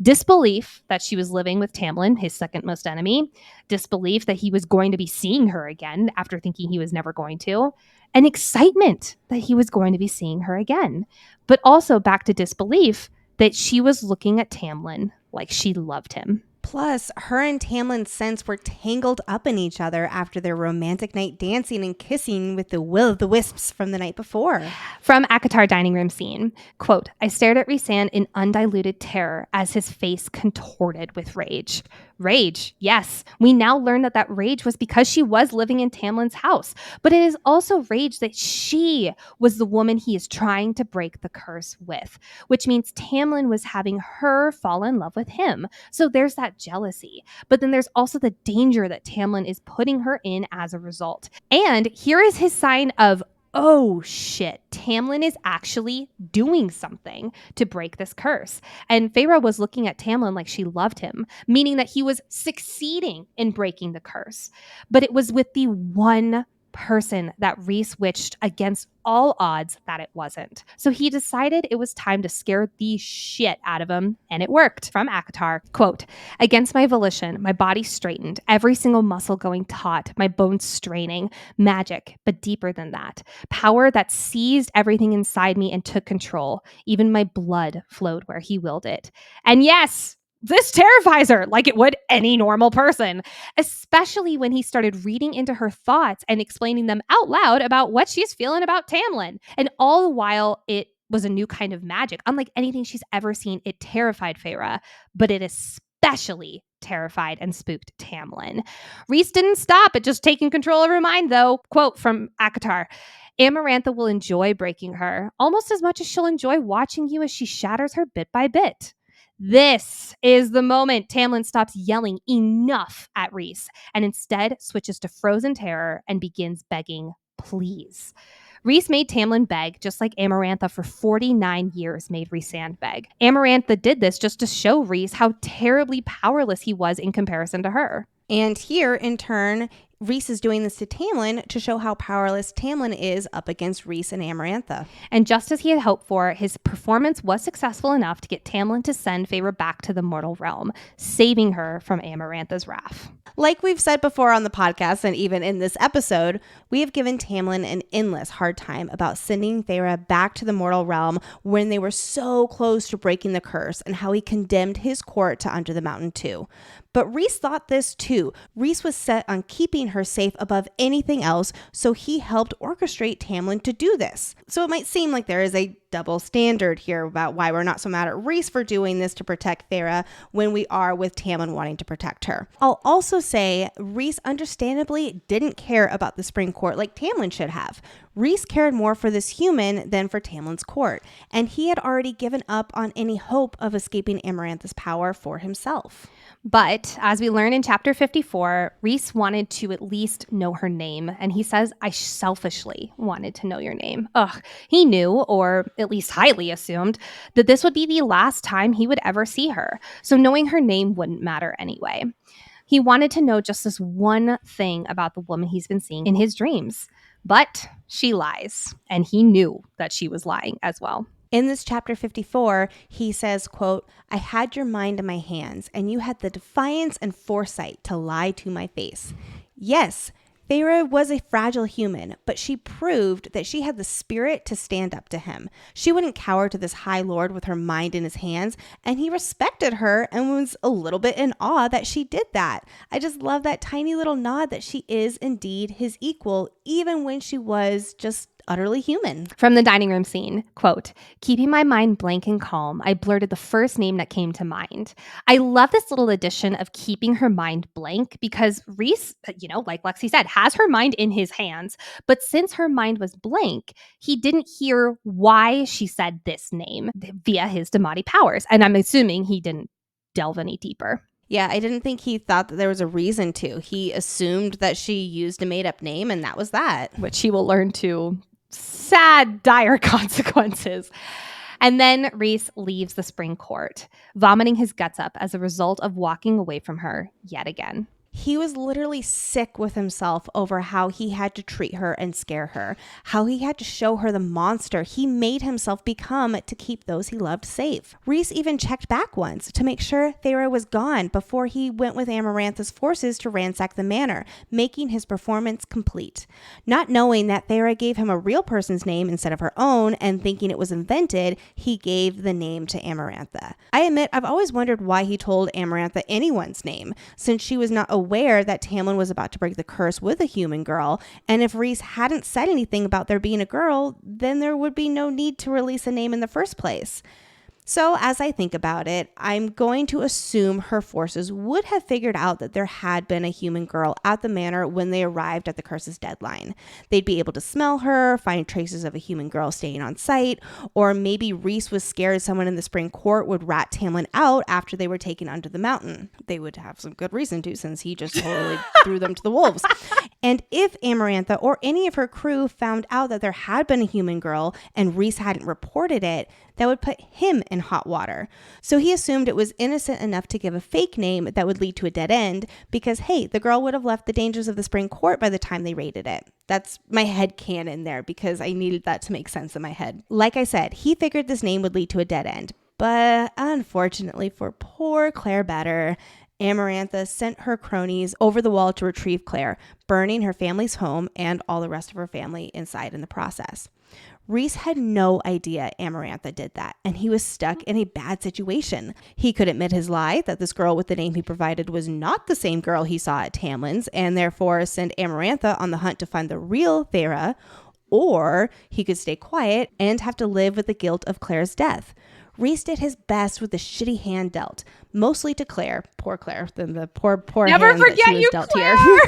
Disbelief that she was living with Tamlin, his second most enemy. Disbelief that he was going to be seeing her again after thinking he was never going to. And excitement that he was going to be seeing her again. But also back to disbelief that she was looking at Tamlin like she loved him. Plus, her and Tamlin's scents were tangled up in each other after their romantic night dancing and kissing with the will-o'-the-wisps from the night before. From ACOTAR dining room scene, quote, I stared at Rhysand in undiluted terror as his face contorted with rage. Rage, yes. We now learn that rage was because she was living in Tamlin's house. But it is also rage that she was the woman he is trying to break the curse with, which means Tamlin was having her fall in love with him. So there's that jealousy. But then there's also the danger that Tamlin is putting her in as a result. And here is his sign of, oh shit, Tamlin is actually doing something to break this curse. And Feyre was looking at Tamlin like she loved him, meaning that he was succeeding in breaking the curse. But it was with the one person that Rhys wished against all odds that it wasn't. So he decided it was time to scare the shit out of him, and it worked. From ACOTAR, quote, against my volition, my body straightened, every single muscle going taut, my bones straining. Magic, but deeper than that. Power that seized everything inside me and took control. Even my blood flowed where he willed it. And yes, this terrifies her like it would any normal person, especially when he started reading into her thoughts and explaining them out loud about what she's feeling about Tamlin. And all the while, it was a new kind of magic. Unlike anything she's ever seen, it terrified Feyre, but it especially terrified and spooked Tamlin. Rhys didn't stop at just taking control of her mind, though. Quote from ACOTAR, Amarantha will enjoy breaking her almost as much as she'll enjoy watching you as she shatters her bit by bit. This is the moment Tamlin stops yelling enough at Rhys and instead switches to frozen terror and begins begging, please. Rhys made Tamlin beg, just like Amarantha for 49 years made Rhysand beg. Amarantha did this just to show Rhys how terribly powerless he was in comparison to her. And here, in turn, Rhys is doing this to Tamlin to show how powerless Tamlin is up against Rhys and Amarantha. And just as he had hoped for, his performance was successful enough to get Tamlin to send Feyre back to the mortal realm, saving her from Amarantha's wrath. Like we've said before on the podcast and even in this episode, we have given Tamlin an endless hard time about sending Feyre back to the mortal realm when they were so close to breaking the curse and how he condemned his court to Under the Mountain too. But Rhys thought this too. Rhys was set on keeping her safe above anything else, so he helped orchestrate Tamlin to do this. So it might seem like there is a double standard here about why we're not so mad at Rhys for doing this to protect Feyre when we are with Tamlin wanting to protect her. I'll also say Rhys understandably didn't care about the Spring Court like Tamlin should have. Rhys cared more for this human than for Tamlin's court, and he had already given up on any hope of escaping Amarantha's power for himself. But as we learn in chapter 54, Rhys wanted to at least know her name. And he says, I selfishly wanted to know your name. He knew, or at least highly assumed, that this would be the last time he would ever see her. So knowing her name wouldn't matter anyway. He wanted to know just this one thing about the woman he's been seeing in his dreams. But she lies. And he knew that she was lying as well. In this chapter 54, he says, quote, I had your mind in my hands, and you had the defiance and foresight to lie to my face. Yes, Feyre was a fragile human, but she proved that she had the spirit to stand up to him. She wouldn't cower to this high lord with her mind in his hands, and he respected her and was a little bit in awe that she did that. I just love that tiny little nod that she is indeed his equal, even when she was just utterly human. From the dining room scene, quote, keeping my mind blank and calm, I blurted the first name that came to mind. I love this little addition of keeping her mind blank because Rhys, like Lexi said, has her mind in his hands. But since her mind was blank, he didn't hear why she said this name via his Damati powers. And I'm assuming he didn't delve any deeper. Yeah, I didn't think he thought that there was a reason to. He assumed that she used a made-up name, and that was that. Which he will learn to sad, dire consequences. And then Rhys leaves the spring court, vomiting his guts up as a result of walking away from her yet again. He was literally sick with himself over how he had to treat her and scare her, how he had to show her the monster he made himself become to keep those he loved safe. Rhys even checked back once to make sure Feyre was gone before he went with Amarantha's forces to ransack the manor, making his performance complete. Not knowing that Feyre gave him a real person's name instead of her own and thinking it was invented, he gave the name to Amarantha. I admit I've always wondered why he told Amarantha anyone's name, since she was not aware that Tamlin was about to break the curse with a human girl, and if Rhys hadn't said anything about there being a girl, then there would be no need to release a name in the first place. So as I think about it, I'm going to assume her forces would have figured out that there had been a human girl at the manor when they arrived at the curse's deadline. They'd be able to smell her, find traces of a human girl staying on site, or maybe Rhys was scared someone in the spring court would rat Tamlin out after they were taken under the mountain. They would have some good reason to, since he just totally threw them to the wolves. And if Amarantha or any of her crew found out that there had been a human girl and Rhys hadn't reported it, that would put him in hot water. So he assumed it was innocent enough to give a fake name that would lead to a dead end because, hey, the girl would have left the dangers of the spring court by the time they raided it. That's my headcanon there because I needed that to make sense in my head. Like I said, he figured this name would lead to a dead end. But unfortunately for poor Claire Beddor, Amarantha sent her cronies over the wall to retrieve Claire, burning her family's home and all the rest of her family inside in the process. Rhys had no idea Amarantha did that, and he was stuck in a bad situation. He could admit his lie that this girl with the name he provided was not the same girl he saw at Tamlin's, and therefore send Amarantha on the hunt to find the real Feyre, or he could stay quiet and have to live with the guilt of Claire's death. Rhys did his best with the shitty hand dealt, mostly to Claire, poor Claire, than the poor Never hand forget that she was you, dealt Claire. here.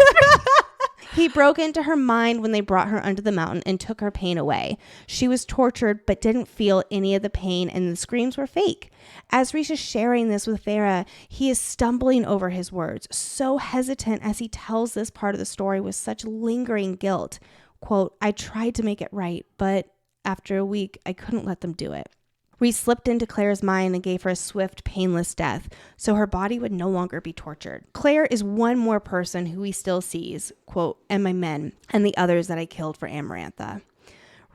He broke into her mind when they brought her under the mountain and took her pain away. She was tortured but didn't feel any of the pain, and the screams were fake. As Rhys is sharing this with Feyre, he is stumbling over his words, so hesitant as he tells this part of the story with such lingering guilt. Quote, "I tried to make it right, but after a week, I couldn't let them do it." Rhys slipped into Claire's mind and gave her a swift, painless death, so her body would no longer be tortured. Claire is one more person who he still sees, quote, "and my men, and the others that I killed for Amarantha."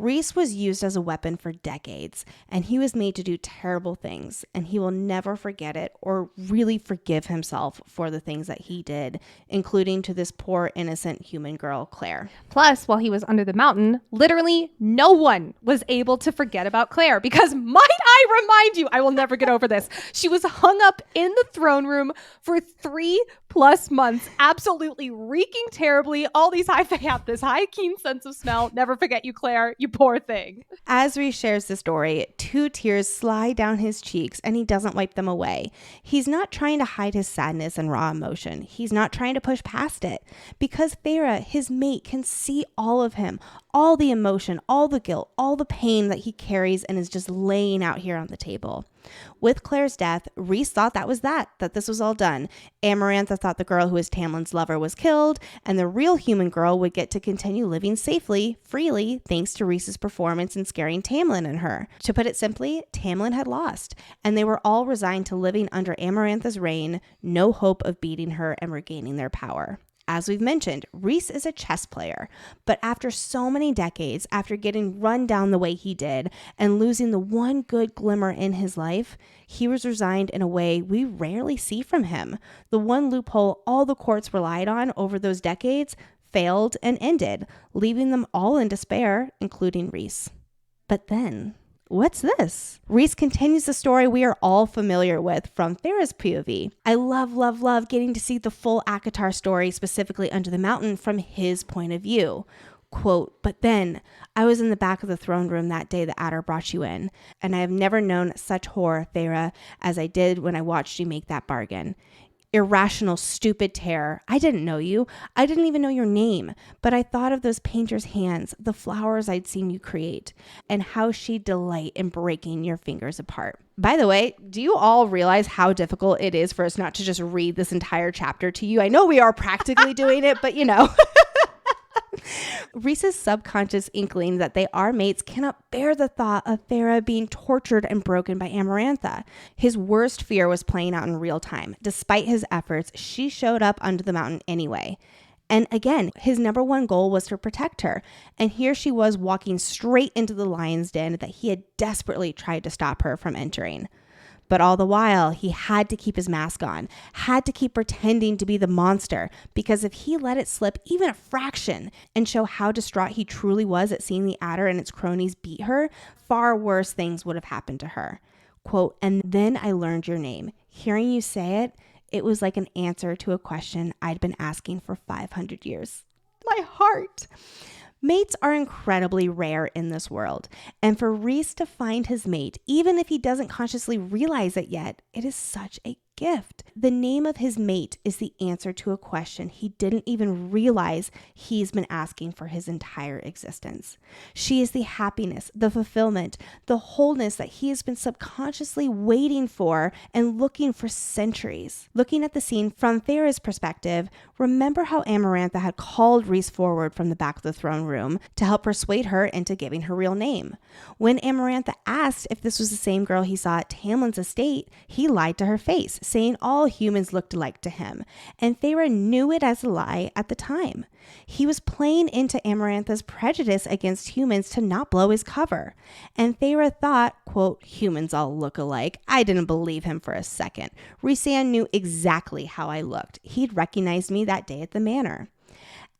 Rhys was used as a weapon for decades, and he was made to do terrible things, and he will never forget it or really forgive himself for the things that he did, including to this poor, innocent human girl, Claire. Plus, while he was under the mountain, literally no one was able to forget about Claire because, might I remind you, I will never get over this, she was hung up in the throne room for 3+ months, absolutely reeking terribly. All these they have this high, keen sense of smell. Never forget you, Claire, you poor thing. As Rhys shares the story, 2 tears slide down his cheeks and he doesn't wipe them away. He's not trying to hide his sadness and raw emotion. He's not trying to push past it. Because Feyre, his mate, can see all of him, all the emotion, all the guilt, all the pain that he carries and is just laying out here on the table. With Claire's death, Rhys thought that this was all done. Amarantha thought the girl who was Tamlin's lover was killed, and the real human girl would get to continue living safely, freely, thanks to Rhys's performance in scaring Tamlin and her. To put it simply, Tamlin had lost, and they were all resigned to living under Amarantha's reign, no hope of beating her and regaining their power. As we've mentioned, Rhys is a chess player, but after so many decades, after getting run down the way he did and losing the one good glimmer in his life, he was resigned in a way we rarely see from him. The one loophole all the courts relied on over those decades failed and ended, leaving them all in despair, including Rhys. But then, what's this? Rhys continues the story we are all familiar with from Feyre's POV. I love getting to see the full ACOTAR story, specifically Under the Mountain, from his point of view. Quote, "But then, I was in the back of the throne room that day the Adder brought you in, and I have never known such horror, Feyre, as I did when I watched you make that bargain. Irrational, stupid terror. I didn't know you. I didn't even know your name. But I thought of those painters' hands, the flowers I'd seen you create, and how she'd delight in breaking your fingers apart." By the way, do you all realize how difficult it is for us not to just read this entire chapter to you? I know we are practically doing it, but you know. Rhys's subconscious inkling that they are mates cannot bear the thought of Feyre being tortured and broken by Amarantha. His worst fear was playing out in real time. Despite his efforts, she showed up under the mountain anyway. And again, his number one goal was to protect her. And here she was walking straight into the lion's den that he had desperately tried to stop her from entering. But all the while, he had to keep his mask on, had to keep pretending to be the monster, because if he let it slip even a fraction and show how distraught he truly was at seeing the Adder and its cronies beat her, far worse things would have happened to her. Quote, "And then I learned your name. Hearing you say it, it was like an answer to a question I'd been asking for 500 years. My heart. Mates are incredibly rare in this world, and for Rhys to find his mate, even if he doesn't consciously realize it yet, it is such a gift. The name of his mate is the answer to a question he didn't even realize he's been asking for his entire existence. She is the happiness, the fulfillment, the wholeness that he has been subconsciously waiting for and looking for centuries. Looking at the scene from Feyre's perspective, remember how Amarantha had called Rhys forward from the back of the throne room to help persuade her into giving her real name. When Amarantha asked if this was the same girl he saw at Tamlin's estate, he lied to her face, saying all humans looked alike to him, and Feyre knew it as a lie at the time. He was playing into Amarantha's prejudice against humans to not blow his cover, and Feyre thought, quote, "Humans all look alike." I didn't believe him for a second. Rhysand knew exactly how I looked. He'd recognized me that day at the manor.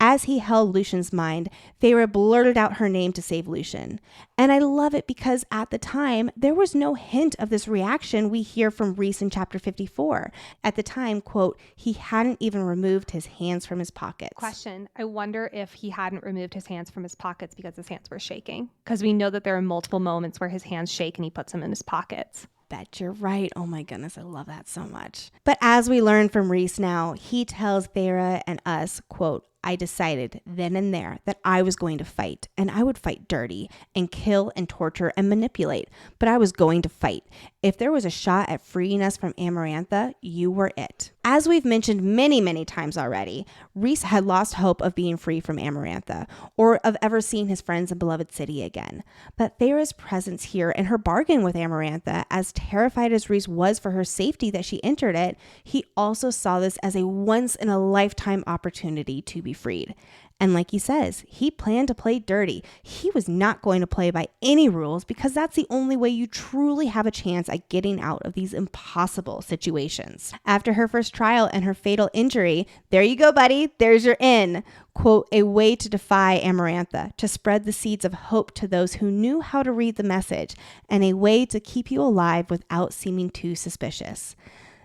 As he held Lucian's mind, Feyre blurted out her name to save Lucian. And I love it because at the time, there was no hint of this reaction we hear from Rhys in chapter 54. At the time, quote, "he hadn't even removed his hands from his pockets." Question. I wonder if he hadn't removed his hands from his pockets because his hands were shaking. Because we know that there are multiple moments where his hands shake and he puts them in his pockets. Bet you're right. Oh my goodness, I love that so much. But as we learn from Rhys now, he tells Feyre and us, quote, "I decided then and there that I was going to fight, and I would fight dirty and kill and torture and manipulate, but I was going to fight. If there was a shot at freeing us from Amarantha, you were it." As we've mentioned many, many times already, Rhys had lost hope of being free from Amarantha or of ever seeing his friends and beloved city again. But Feyre's presence here and her bargain with Amarantha, as terrified as Rhys was for her safety that she entered it, he also saw this as a once-in-a-lifetime opportunity to be freed. And like he says, he planned to play dirty. He was not going to play by any rules because that's the only way you truly have a chance at getting out of these impossible situations. After her first trial and her fatal injury, there you go, buddy. There's your in. Quote, "a way to defy Amarantha, to spread the seeds of hope to those who knew how to read the message, and a way to keep you alive without seeming too suspicious."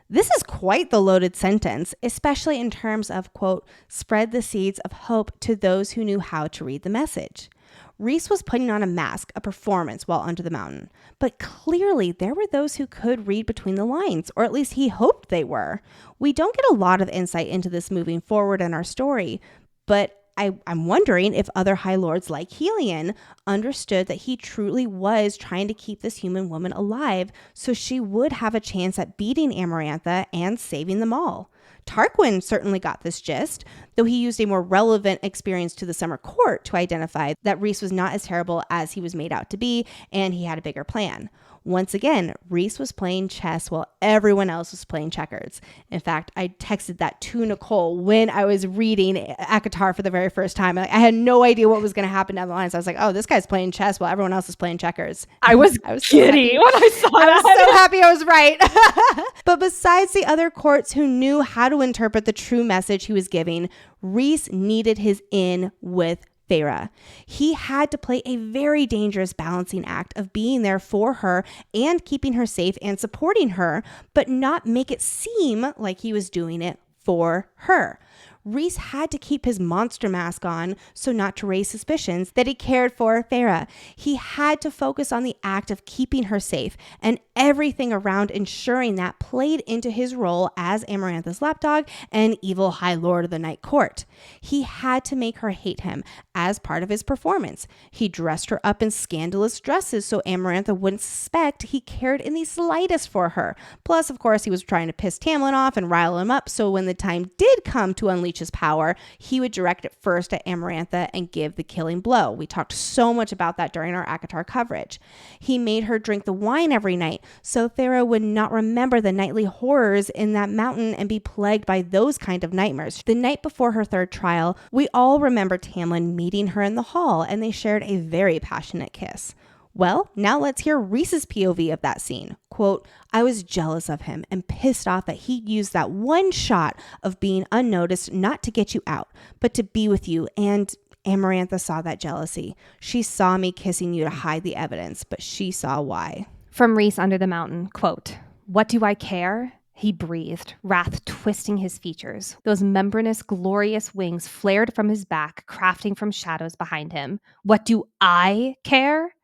This is quite the loaded sentence, especially in terms of, quote, "spread the seeds of hope to those who knew how to read the message." Rhys was putting on a mask, a performance while under the mountain. But clearly there were those who could read between the lines, or at least he hoped they were. We don't get a lot of insight into this moving forward in our story, but I'm wondering if other High Lords like Helion understood that he truly was trying to keep this human woman alive so she would have a chance at beating Amarantha and saving them all. Tarquin certainly got this gist, though he used a more relevant experience to the Summer Court to identify that Rhys was not as terrible as he was made out to be, and he had a bigger plan. Once again, Rhys was playing chess while everyone else was playing checkers. In fact, I texted that to Nicole when I was reading ACOWAR for the very first time. I had no idea what was going to happen down the line. So I was like, oh, this guy's playing chess while everyone else is playing checkers. I was giddy when I saw that. I was so happy I was right. But besides the other courts who knew how to interpret the true message he was giving, Rhys needed his in with Feyre. He had to play a very dangerous balancing act of being there for her and keeping her safe and supporting her, but not make it seem like he was doing it for her. Rhys had to keep his monster mask on so not to raise suspicions that he cared for Feyre. He had to focus on the act of keeping her safe, and everything around ensuring that played into his role as Amarantha's lapdog and evil High Lord of the Night Court. He had to make her hate him as part of his performance. He dressed her up in scandalous dresses so Amarantha wouldn't suspect he cared in the slightest for her. Plus, of course, he was trying to piss Tamlin off and rile him up so when the time did come to unleash his power, he would direct it first at Amarantha and give the killing blow. We talked so much about that during our ACOTAR coverage. He made her drink the wine every night so Feyre would not remember the nightly horrors in that mountain and be plagued by those kind of nightmares. The night before her third trial, we all remember Tamlin meeting her in the hall, and they shared a very passionate kiss. Well, now let's hear Rhys's POV of that scene. Quote, I was jealous of him and pissed off that he used that one shot of being unnoticed not to get you out, but to be with you. And Amarantha saw that jealousy. She saw me kissing you to hide the evidence, but she saw why. From Rhys Under the Mountain, quote, what do I care? He breathed, wrath twisting his features. Those membranous, glorious wings flared from his back, crafting from shadows behind him. What do I care?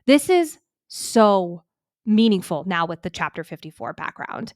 This is so meaningful now with the chapter 54 background.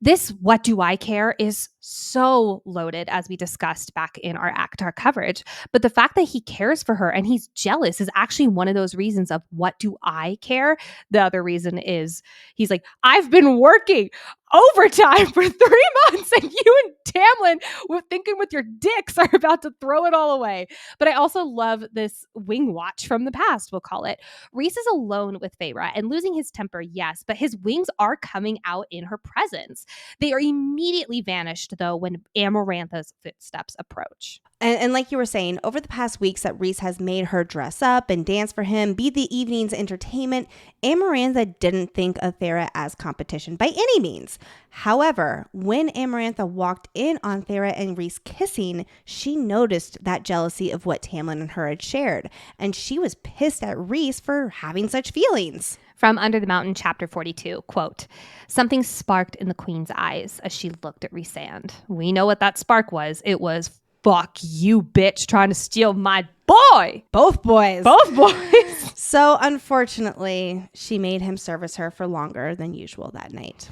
This what do I care is so loaded, as we discussed back in our ACOTAR coverage. But the fact that he cares for her and he's jealous is actually one of those reasons of what do I care? The other reason is he's like, I've been working overtime for 3 months and you and Tamlin were thinking with your dicks are about to throw it all away. But I also love this wing watch from the past, we'll call it. Rhys is alone with Feyre and losing his temper, yes, but his wings are coming out in her presence. They are immediately vanished, though, when Amarantha's footsteps approach. And like you were saying, over the past weeks that Rhys has made her dress up and dance for him, be the evening's entertainment, Amarantha didn't think of Feyre as competition by any means. However, when Amarantha walked in on Feyre and Rhys kissing, she noticed that jealousy of what Tamlin and her had shared, and she was pissed at Rhys for having such feelings. From Under the Mountain, chapter 42, quote, something sparked in the queen's eyes as she looked at Rhysand. We know what that spark was. It was, fuck you, bitch, trying to steal my boy. Both boys. Both boys. So unfortunately, she made him service her for longer than usual that night.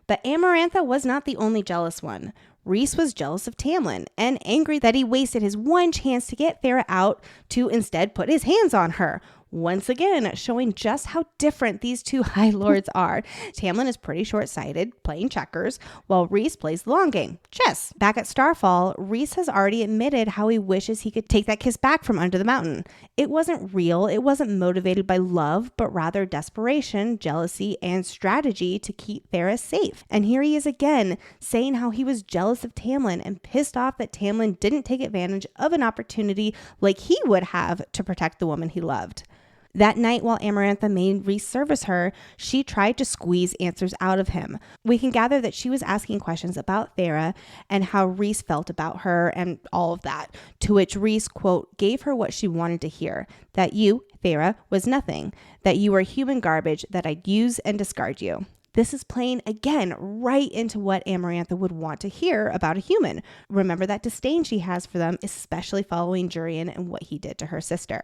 But Amarantha was not the only jealous one. Rhys was jealous of Tamlin and angry that he wasted his one chance to get Feyre out to instead put his hands on her. Once again, showing just how different these two High Lords are. Tamlin is pretty short-sighted, playing checkers, while Rhys plays the long game, chess. Back at Starfall, Rhys has already admitted how he wishes he could take that kiss back from Under the Mountain. It wasn't real, it wasn't motivated by love, but rather desperation, jealousy, and strategy to keep Feyre safe. And here he is again, saying how he was jealous of Tamlin and pissed off that Tamlin didn't take advantage of an opportunity like he would have to protect the woman he loved. That night, while Amarantha made Rhys service her, she tried to squeeze answers out of him. We can gather that she was asking questions about Feyre and how Rhys felt about her and all of that, to which Rhys, quote, gave her what she wanted to hear, that you, Feyre, was nothing, that you were human garbage, that I'd use and discard you. This is playing, again, right into what Amarantha would want to hear about a human. Remember that disdain she has for them, especially following Jurian and what he did to her sister.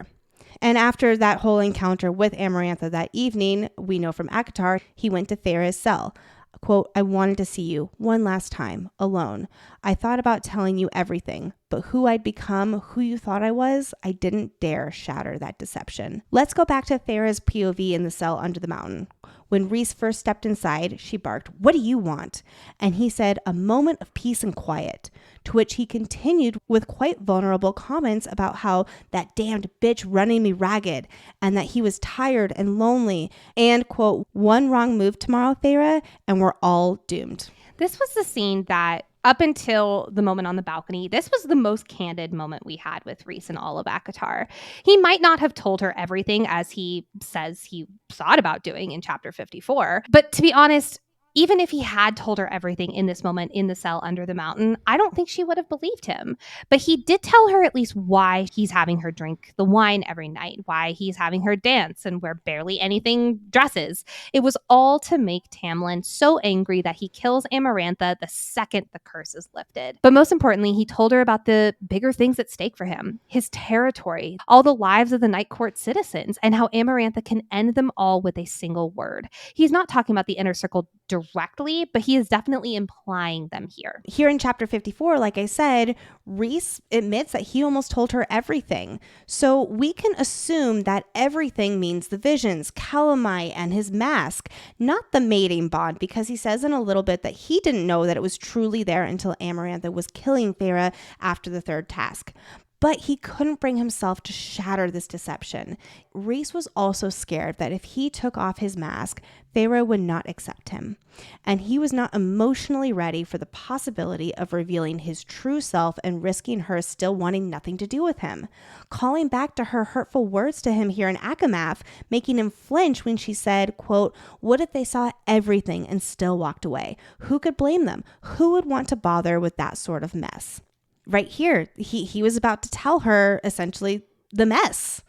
And after that whole encounter with Amarantha that evening, we know from ACOTAR, he went to Feyre's cell. Quote, I wanted to see you one last time, alone. I thought about telling you everything, but who I'd become, who you thought I was, I didn't dare shatter that deception. Let's go back to Feyre's POV in the cell under the mountain. When Rhys first stepped inside, she barked, what do you want? And he said, a moment of peace and quiet. To which he continued with quite vulnerable comments about how that damned bitch running me ragged and that he was tired and lonely and, quote, one wrong move tomorrow, Feyre, and we're all doomed. This was the scene that up until the moment on the balcony, this was the most candid moment we had with Rhys in all of ACOTAR. He might not have told her everything as he says he thought about doing in chapter 54. But to be honest, even if he had told her everything in this moment in the cell under the mountain, I don't think she would have believed him. But he did tell her at least why he's having her drink the wine every night, why he's having her dance and wear barely anything dresses. It was all to make Tamlin so angry that he kills Amarantha the second the curse is lifted. But most importantly, he told her about the bigger things at stake for him, his territory, all the lives of the Night Court citizens, and how Amarantha can end them all with a single word. He's not talking about the inner circle directly, but he is definitely implying them here. Here in chapter 54, like I said, Rhys admits that he almost told her everything. So we can assume that everything means the visions, Calanmai and his mask, not the mating bond, because he says in a little bit that he didn't know that it was truly there until Amarantha was killing Feyre after the third task. But he couldn't bring himself to shatter this deception. Rhys was also scared that if he took off his mask, Feyre would not accept him. And he was not emotionally ready for the possibility of revealing his true self and risking her still wanting nothing to do with him. Calling back to her hurtful words to him here in ACOMAF, making him flinch when she said, quote, "What if they saw everything and still walked away? Who could blame them? Who would want to bother with that sort of mess?" Right here, he was about to tell her essentially the mess.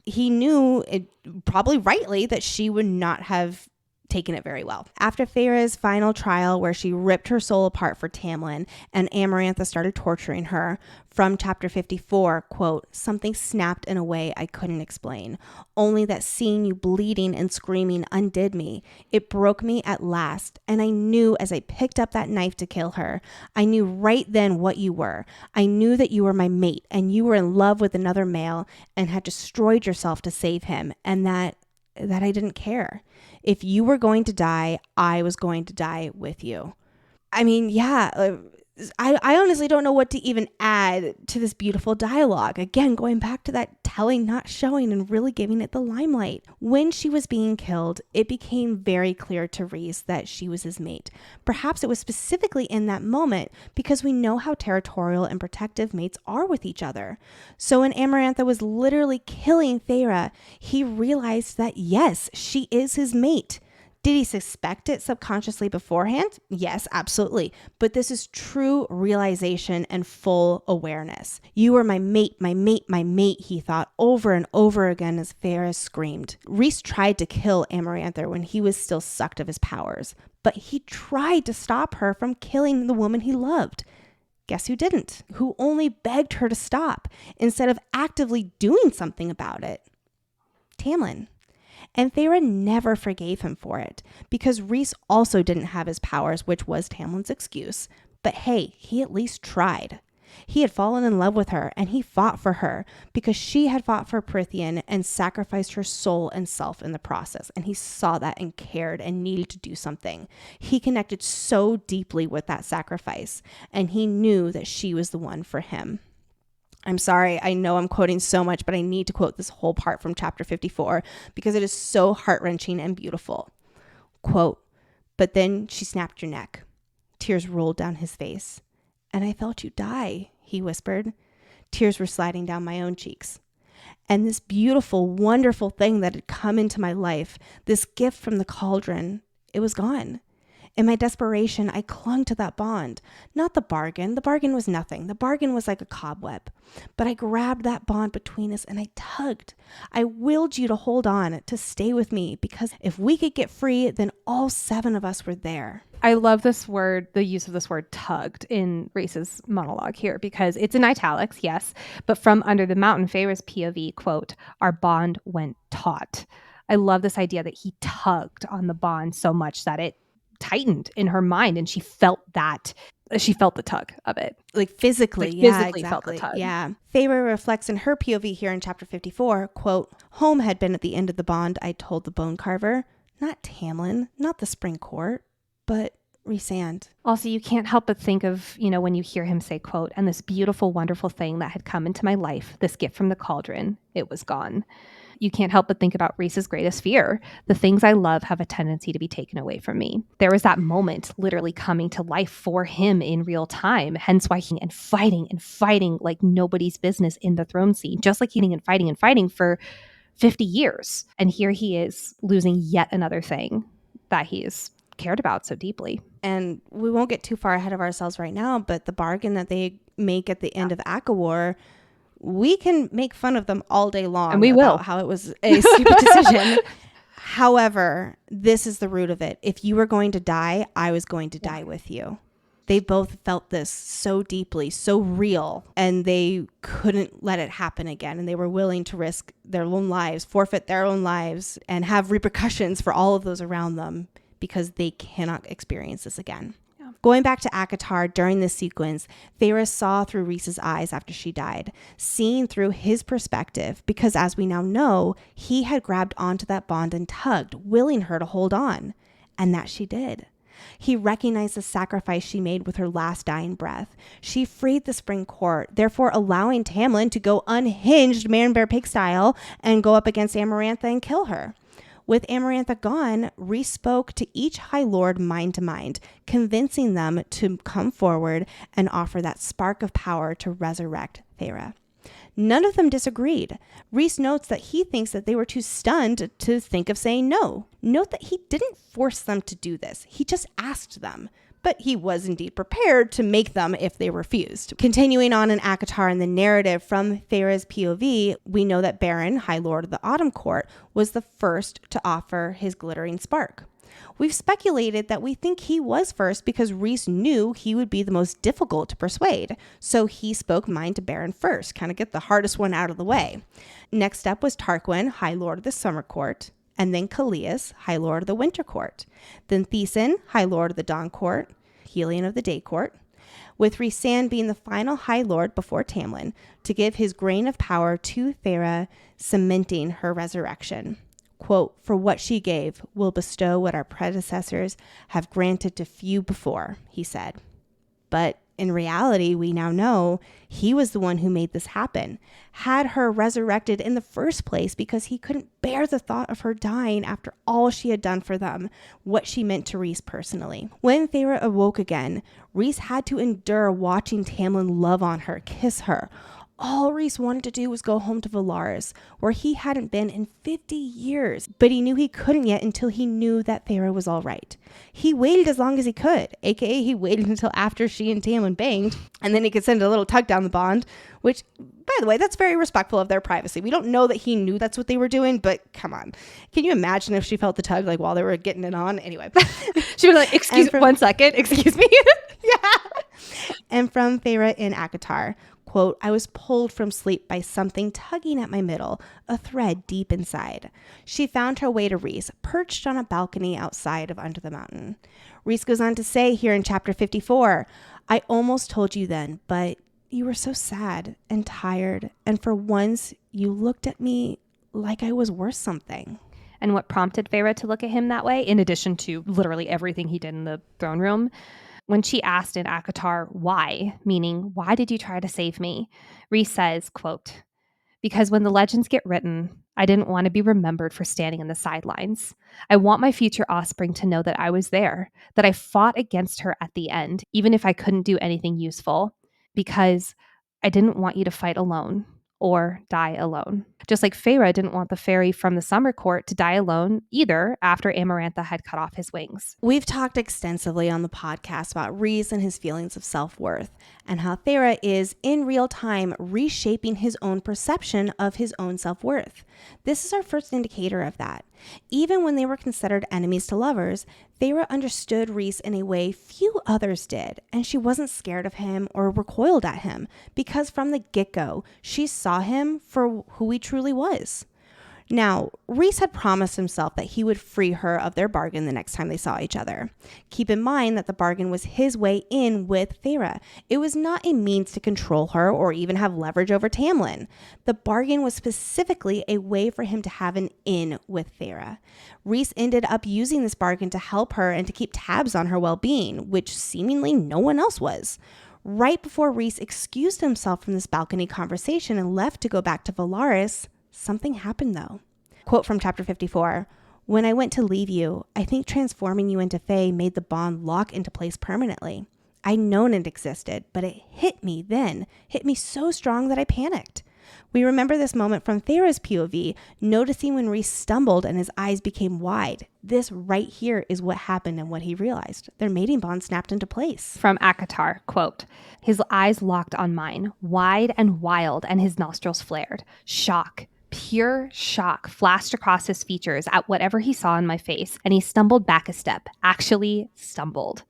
He knew, probably rightly, that she would not have taken it very well. After Feyre's final trial, where she ripped her soul apart for Tamlin and Amarantha started torturing her, from chapter 54, quote, "Something snapped in a way I couldn't explain. Only that seeing you bleeding and screaming undid me. It broke me at last, and I knew as I picked up that knife to kill her, I knew right then what you were. I knew that you were my mate, and you were in love with another male, and had destroyed yourself to save him, and that I didn't care. If you were going to die, I was going to die with you." I mean, yeah, I honestly don't know what to even add to this beautiful dialogue. Again, going back to that telling, not showing, and really giving it the limelight. When she was being killed, it became very clear to Rhys that she was his mate. Perhaps it was specifically in that moment because we know how territorial and protective mates are with each other. So when Amarantha was literally killing Feyre, he realized that yes, she is his mate. Did he suspect it subconsciously beforehand? Yes, absolutely. But this is true realization and full awareness. "You are my mate, my mate, my mate," he thought over and over again as Feyre screamed. Rhys tried to kill Amarantha when he was still sucked of his powers, but he tried to stop her from killing the woman he loved. Guess who didn't? Who only begged her to stop instead of actively doing something about it? Tamlin. And Feyre never forgave him for it, because Rhys also didn't have his powers, which was Tamlin's excuse. But hey, he at least tried. He had fallen in love with her, and he fought for her, because she had fought for Prythian and sacrificed her soul and self in the process. And he saw that and cared and needed to do something. He connected so deeply with that sacrifice, and he knew that she was the one for him. I'm sorry, I know I'm quoting so much, but I need to quote this whole part from chapter 54 because it is so heart-wrenching and beautiful. Quote, "But then she snapped your neck." Tears rolled down his face. "And I felt you die," he whispered. Tears were sliding down my own cheeks. And this beautiful, wonderful thing that had come into my life, this gift from the cauldron, it was gone. In my desperation, I clung to that bond. Not the bargain. The bargain was nothing. The bargain was like a cobweb. But I grabbed that bond between us and I tugged. I willed you to hold on, to stay with me, because if we could get free, then all 7 of us were there. I love this word, the use of this word tugged in Rhys's monologue here, because it's in italics, yes, but from under the mountain, Feyre's POV, quote, "Our bond went taut." I love this idea that he tugged on the bond so much that it tightened in her mind, and she felt the tug of it, like physically. Like yeah, physically exactly. felt the tug. Yeah. Feyre reflects in her POV here in chapter 54, quote, "Home had been at the end of the bond, I told the bone carver. Not Tamlin, not the spring court, but Rhysand." Also, you can't help but think of, when you hear him say, quote, "And this beautiful, wonderful thing that had come into my life, this gift from the cauldron, it was gone." You can't help but think about Rhys's greatest fear. The things I love have a tendency to be taken away from me. There was that moment literally coming to life for him in real time, hence why he and fighting like nobody's business in the throne scene, just like eating and fighting for 50 years. And here he is losing yet another thing that he's cared about so deeply. And we won't get too far ahead of ourselves right now, but the bargain that they make at the end of ACOWAR, we can make fun of them all day long, and we will, about how it was a stupid decision. However, this is the root of it. If you were going to die, I was going to die with you. They both felt this so deeply, so real, and they couldn't let it happen again. And they were willing to risk their own lives, forfeit their own lives, and have repercussions for all of those around them because they cannot experience this again. Going back to ACOTAR during this sequence, Feyre saw through Rhys's eyes after she died, seeing through his perspective, because as we now know, he had grabbed onto that bond and tugged, willing her to hold on. And that she did. He recognized the sacrifice she made with her last dying breath. She freed the Spring Court, therefore allowing Tamlin to go unhinged man bear pig style and go up against Amarantha and kill her. With Amarantha gone, Rhys spoke to each High Lord mind to mind, convincing them to come forward and offer that spark of power to resurrect Feyre. None of them disagreed. Rhys notes that he thinks that they were too stunned to think of saying no. Note that he didn't force them to do this. He just asked them. But he was indeed prepared to make them if they refused. Continuing on in ACOTAR and the narrative from Feyre's POV, we know that Baron, High Lord of the Autumn Court, was the first to offer his glittering spark. We've speculated that we think he was first because Rhys knew he would be the most difficult to persuade. So he spoke mind to Baron first, kind of get the hardest one out of the way. Next up was Tarquin, High Lord of the Summer Court, and then Callias, High Lord of the Winter Court. Then Thesan, High Lord of the Dawn Court, Helion of the Day Court, with Rhysand being the final High Lord before Tamlin to give his grain of power to Feyre, cementing her resurrection. Quote, "For what she gave, will bestow what our predecessors have granted to few before," he said. But in reality, we now know he was the one who made this happen, had her resurrected in the first place because he couldn't bear the thought of her dying after all she had done for them, what she meant to Rhys personally. When Feyre awoke again, Rhys had to endure watching Tamlin love on her, kiss her. All Rhys wanted to do was go home to Velaris, where he hadn't been in 50 years, but he knew he couldn't yet until he knew that Feyre was all right. He waited as long as he could, aka he waited until after she and Tamlin banged, and then he could send a little tug down the bond, which, by the way, that's very respectful of their privacy. We don't know that he knew that's what they were doing, but come on. Can you imagine if she felt the tug like while they were getting it on? Anyway. She was like, excuse me, 1 second, excuse me. Yeah. And from Feyre in ACOTAR, quote, "I was pulled from sleep by something tugging at my middle, a thread deep inside. She found her way to Rhys, perched on a balcony outside of Under the Mountain." Rhys goes on to say here in chapter 54, "I almost told you then, but you were so sad and tired, and for once you looked at me like I was worth something." And what prompted Feyre to look at him that way, in addition to literally everything he did in the throne room? When she asked in ACOTAR, why, meaning, why did you try to save me? Rhys says, quote, "Because when the legends get written, I didn't want to be remembered for standing in the sidelines. I want my future offspring to know that I was there, that I fought against her at the end, even if I couldn't do anything useful, because I didn't want you to fight alone or die alone." Just like Feyre didn't want the fairy from the Summer Court to die alone either after Amarantha had cut off his wings. We've talked extensively on the podcast about Rhys and his feelings of self-worth and how Feyre is in real time reshaping his own perception of his own self-worth. This is our first indicator of that. Even when they were considered enemies to lovers, Feyre understood Rhys in a way few others did, and she wasn't scared of him or recoiled at him because from the get-go, she saw him for who he truly was. Now, Rhys had promised himself that he would free her of their bargain the next time they saw each other. Keep in mind that the bargain was his way in with Feyre. It was not a means to control her or even have leverage over Tamlin. The bargain was specifically a way for him to have an in with Feyre. Rhys ended up using this bargain to help her and to keep tabs on her well-being, which seemingly no one else was. Right before Rhys excused himself from this balcony conversation and left to go back to Velaris, something happened though. Quote from chapter 54, "When I went to leave you, I think transforming you into Fae made the bond lock into place permanently. I'd known it existed, but it hit me so strong that I panicked." We remember this moment from Feyre's POV, noticing when Rhys stumbled and his eyes became wide. This right here is what happened and what he realized. Their mating bond snapped into place. From ACOTAR, quote, "His eyes locked on mine, wide and wild, and his nostrils flared. Shock. Pure shock flashed across his features at whatever he saw in my face, and he stumbled back a step, actually stumbled."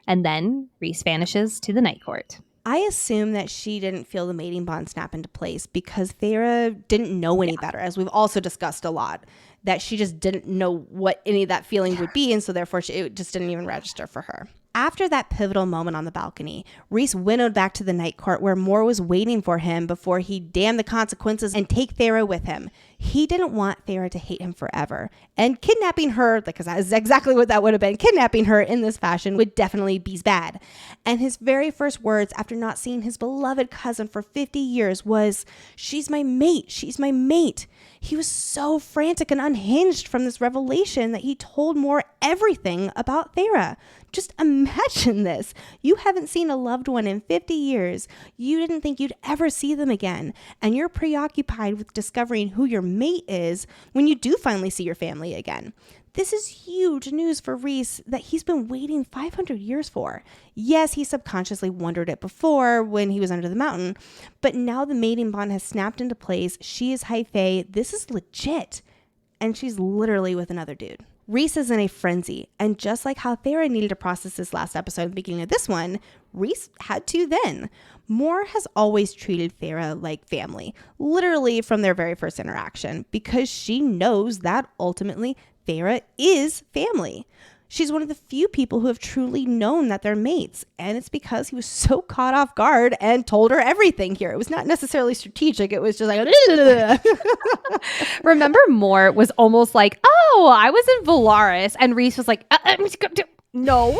And then Rhys vanishes to the Night Court. I assume that she didn't feel the mating bond snap into place because Feyre didn't know any better, as we've also discussed a lot, that she just didn't know what any of that feeling would be, and so therefore it just didn't even register for her. After that pivotal moment on the balcony, Rhys winnowed back to the night court where Mor was waiting for him before he damned the consequences and take Feyre with him. He didn't want Feyre to hate him forever. And kidnapping her, because that is exactly what that would have been, kidnapping her in this fashion would definitely be bad. And his very first words after not seeing his beloved cousin for 50 years was, "She's my mate, she's my mate." He was so frantic and unhinged from this revelation that he told Mor everything about Feyre. Just imagine this. You haven't seen a loved one in 50 years. You didn't think you'd ever see them again. And you're preoccupied with discovering who your mate is when you do finally see your family again. This is huge news for Rhys that he's been waiting 500 years for. Yes, he subconsciously wondered it before when he was under the mountain, but now the mating bond has snapped into place. She is high fae. This is legit. And she's literally with another dude. Rhys is in a frenzy, and just like how Feyre needed to process this last episode at the beginning of this one, Rhys had to then. Mor has always treated Feyre like family, literally from their very first interaction, because she knows that ultimately Feyre is family. She's one of the few people who have truly known that they're mates, and it's because he was so caught off guard and told her everything here. It was not necessarily strategic. It was just like, Remember, Mor was almost like, "Oh, I was in Valaris," and Rhys was like, No.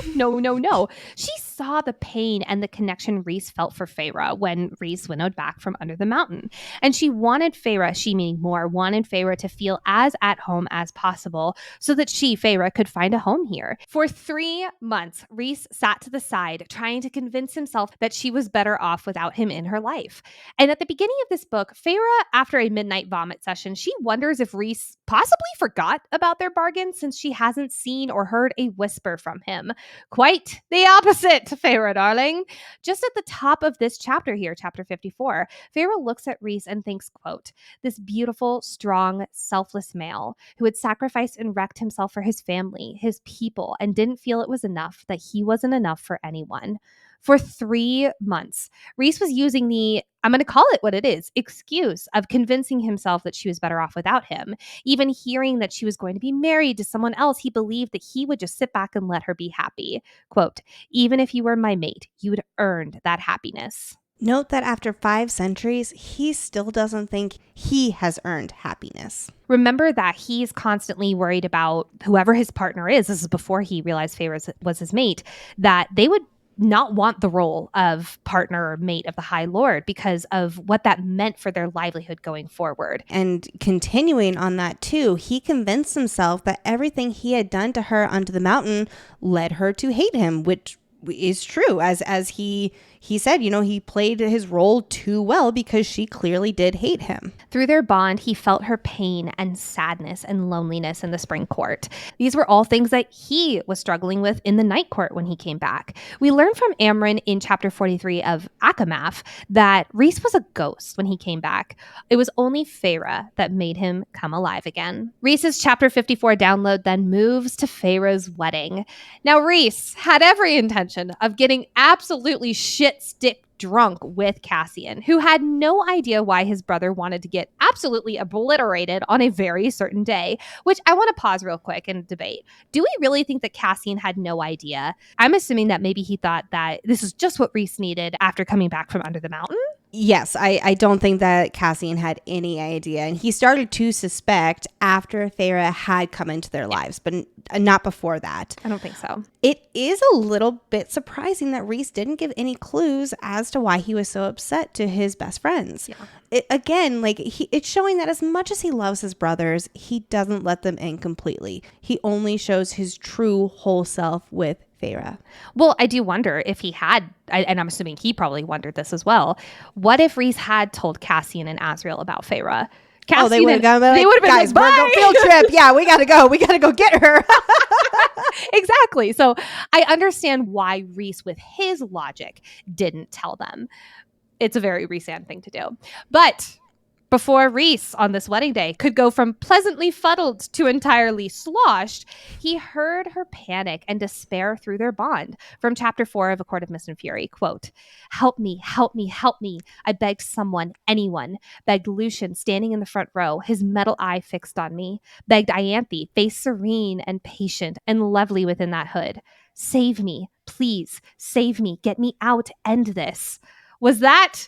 She saw the pain and the connection Rhys felt for Feyre when Rhys winnowed back from under the mountain. And she wanted Feyre, she meaning Mor, wanted Feyre to feel as at home as possible so that she, Feyre, could find a home here. For 3 months, Rhys sat to the side trying to convince himself that she was better off without him in her life. And at the beginning of this book, Feyre, after a midnight vomit session, she wonders if Rhys possibly forgot about their bargain since she hasn't seen or heard a whisper from him. Quite the opposite, Feyre, darling. Just at the top of this chapter here, chapter 54, Feyre looks at Rhys and thinks, quote, "This beautiful, strong, selfless male who had sacrificed and wrecked himself for his family, his people, and didn't feel it was enough, that he wasn't enough for anyone." For 3 months, Rhys was using the, I'm going to call it what it is, excuse of convincing himself that she was better off without him. Even hearing that she was going to be married to someone else, he believed that he would just sit back and let her be happy. Quote, "Even if you were my mate, you would earned that happiness." Note that after 5 centuries, he still doesn't think he has earned happiness. Remember that he's constantly worried about whoever his partner is. This is before he realized Feyre was his mate, that they would not want the role of partner or mate of the High Lord because of what that meant for their livelihood going forward. And continuing on that too, he convinced himself that everything he had done to her under the mountain led her to hate him, which is true. As he said, he played his role too well because she clearly did hate him. Through their bond, he felt her pain and sadness and loneliness in the spring court. These were all things that he was struggling with in the night court when he came back. We learned from Amren in chapter 43 of ACOMAF that Rhys was a ghost when he came back. It was only Feyre that made him come alive again. Rhys's chapter 54 download then moves to Feyre's wedding. Now, Rhys had every intention of getting absolutely shit-stick drunk with Cassian, who had no idea why his brother wanted to get absolutely obliterated on a very certain day, which I want to pause real quick and debate. Do we really think that Cassian had no idea? I'm assuming that maybe he thought that this is just what Rhys needed after coming back from under the mountain. Yes, I don't think that Cassian had any idea. And he started to suspect after Feyre had come into their lives, but not before that. I don't think so. It is a little bit surprising that Rhys didn't give any clues as to why he was so upset to his best friends. Yeah. It's showing that as much as he loves his brothers, he doesn't let them in completely. He only shows his true whole self with Feyre. Well, I do wonder if he had, and I'm assuming he probably wondered this as well. What if Rhys had told Cassian and Asriel about Feyre? They would have gone. They would have been guys, like, we're going field trip. Yeah, we gotta go. We gotta go get her. Exactly. So I understand why Rhys, with his logic, didn't tell them. It's a very Rhysand thing to do. But Before Rhys, on this wedding day, could go from pleasantly fuddled to entirely sloshed, he heard her panic and despair through their bond. From chapter 4 of A Court of Mist and Fury, quote, "Help me, help me, help me. I begged someone, anyone. Begged Lucian, standing in the front row, his metal eye fixed on me. Begged Ianthe, face serene and patient and lovely within that hood. Save me, please, save me, get me out, end this." Was that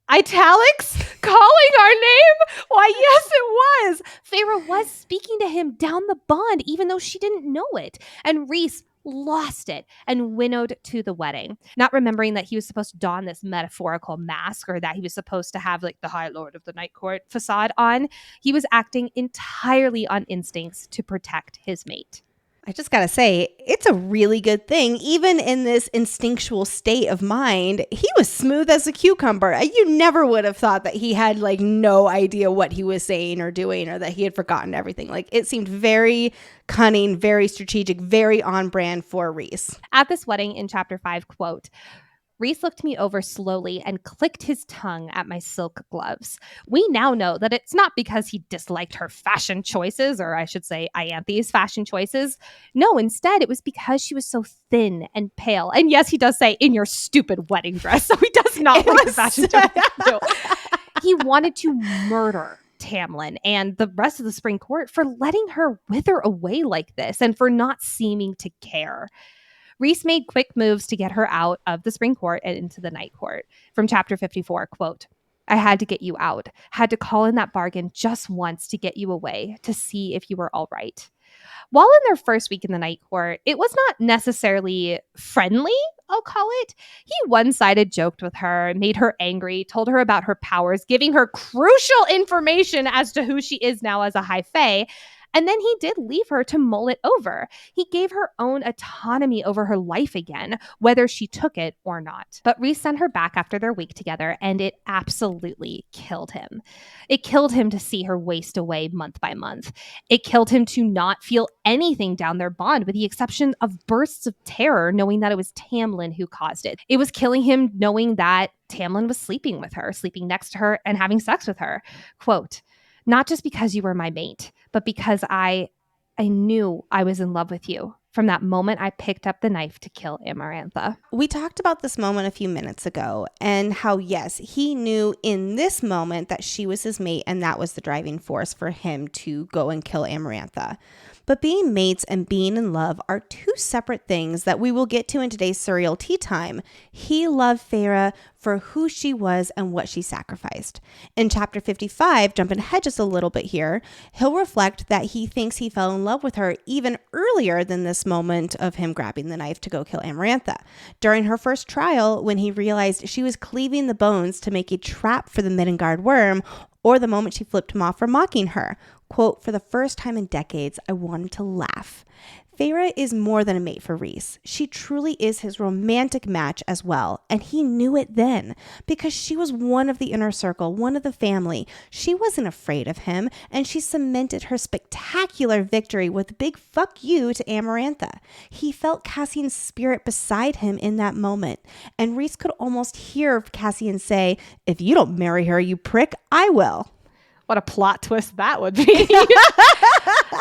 italics calling our name? Why, yes, it was. Feyre was speaking to him down the bond, even though she didn't know it. And Rhys lost it and winnowed to the wedding, not remembering that he was supposed to don this metaphorical mask, or that he was supposed to have like the High Lord of the Night Court facade on. He was acting entirely on instincts to protect his mate. I just got to say, it's a really good thing. Even in this instinctual state of mind, he was smooth as a cucumber. You never would have thought that he had like no idea what he was saying or doing, or that he had forgotten everything. Like, it seemed very cunning, very strategic, very on brand for Rhys. At this wedding in chapter 5, quote, "Rhys looked me over slowly and clicked his tongue at my silk gloves. We now know that it's not because he disliked her fashion choices, or I should say Ianthe's fashion choices. No, instead, it was because she was so thin and pale." And yes, he does say, "in your stupid wedding dress." So he does not like the fashion choices. He wanted to murder Tamlin and the rest of the Spring Court for letting her wither away like this and for not seeming to care. Rhys made quick moves to get her out of the Spring Court and into the Night Court. From chapter 54, quote, "I had to get you out, had to call in that bargain just once to get you away, to see if you were all right." While in their first week in the Night Court, it was not necessarily friendly, I'll call it. He one-sided joked with her, made her angry, told her about her powers, giving her crucial information as to who she is now as a High Fae. And then he did leave her to mull it over. He gave her own autonomy over her life again, whether she took it or not. But Rhys sent her back after their week together, and it absolutely killed him. It killed him to see her waste away month by month. It killed him to not feel anything down their bond, with the exception of bursts of terror, knowing that it was Tamlin who caused it. It was killing him knowing that Tamlin was sleeping with her, sleeping next to her, and having sex with her. Quote, "Not just because you were my mate, but because I knew I was in love with you from that moment I picked up the knife to kill Amarantha." We talked about this moment a few minutes ago, and how, yes, he knew in this moment that she was his mate, and that was the driving force for him to go and kill Amarantha. But being mates and being in love are two separate things that we will get to in today's Surreal Tea Time. He loved Feyre for who she was and what she sacrificed. In chapter 55, jumping ahead just a little bit here, he'll reflect that he thinks he fell in love with her even earlier than this moment of him grabbing the knife to go kill Amarantha. During her first trial, when he realized she was cleaving the bones to make a trap for the Midgard worm, or the moment she flipped him off for mocking her. Quote, "For the first time in decades, I wanted to laugh." Feyre is more than a mate for Rhys. She truly is his romantic match as well, and he knew it then, because she was one of the inner circle, one of the family. She wasn't afraid of him, and she cemented her spectacular victory with a big fuck you to Amarantha. He felt Cassian's spirit beside him in that moment, and Rhys could almost hear Cassian say, "If you don't marry her, you prick, I will." What a plot twist that would be.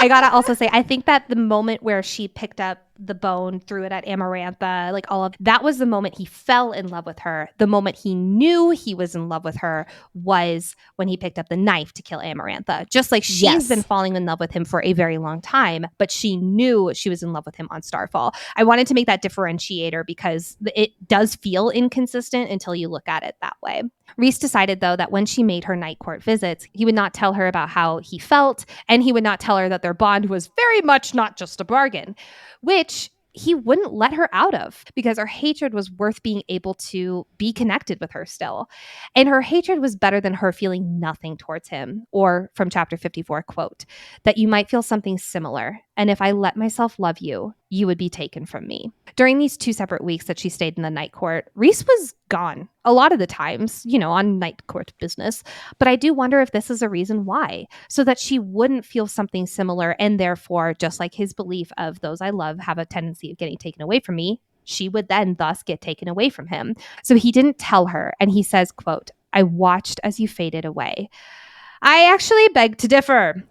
I gotta also say, I think that the moment where she picked up the bone, threw it at Amarantha, like all of that was the moment he fell in love with her. The moment he knew he was in love with her was when he picked up the knife to kill Amarantha. Just like she's been falling in love with him for a very long time, but she knew she was in love with him on Starfall. I wanted to make that differentiator because it does feel inconsistent until you look at it that way. Rhys decided, though, that when she made her night court visits, he would not tell her about how he felt, and he would not tell her that their bond was very much not just a bargain, which he wouldn't let her out of, because her hatred was worth being able to be connected with her still. And her hatred was better than her feeling nothing towards him. Or from chapter 54, quote, "That you might feel something similar. And if I let myself love you, you would be taken from me." During these 2 separate weeks that she stayed in the night court, Rhys was gone a lot of the times, on night court business. But I do wonder if this is a reason why, so that she wouldn't feel something similar, and therefore, just like his belief of those I love have a tendency of getting taken away from me, she would then thus get taken away from him. So he didn't tell her, and he says, quote, "I watched as you faded away." I actually beg to differ.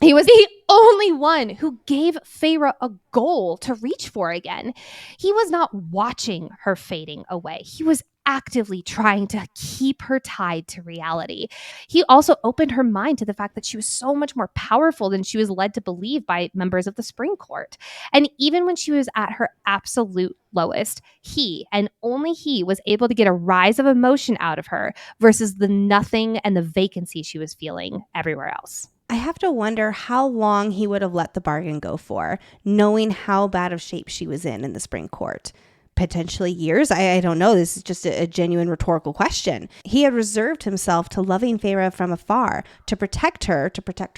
He was the only one who gave Feyre a goal to reach for again. He was not watching her fading away. He was actively trying to keep her tied to reality. He also opened her mind to the fact that she was so much more powerful than she was led to believe by members of the Spring Court. And even when she was at her absolute lowest, he, and only he, was able to get a rise of emotion out of her versus the nothing and the vacancy she was feeling everywhere else. I have to wonder how long he would have let the bargain go for, knowing how bad of shape she was in the Spring Court. Potentially years? I don't know. This is just a genuine rhetorical question. He had reserved himself to loving Feyre from afar, to protect her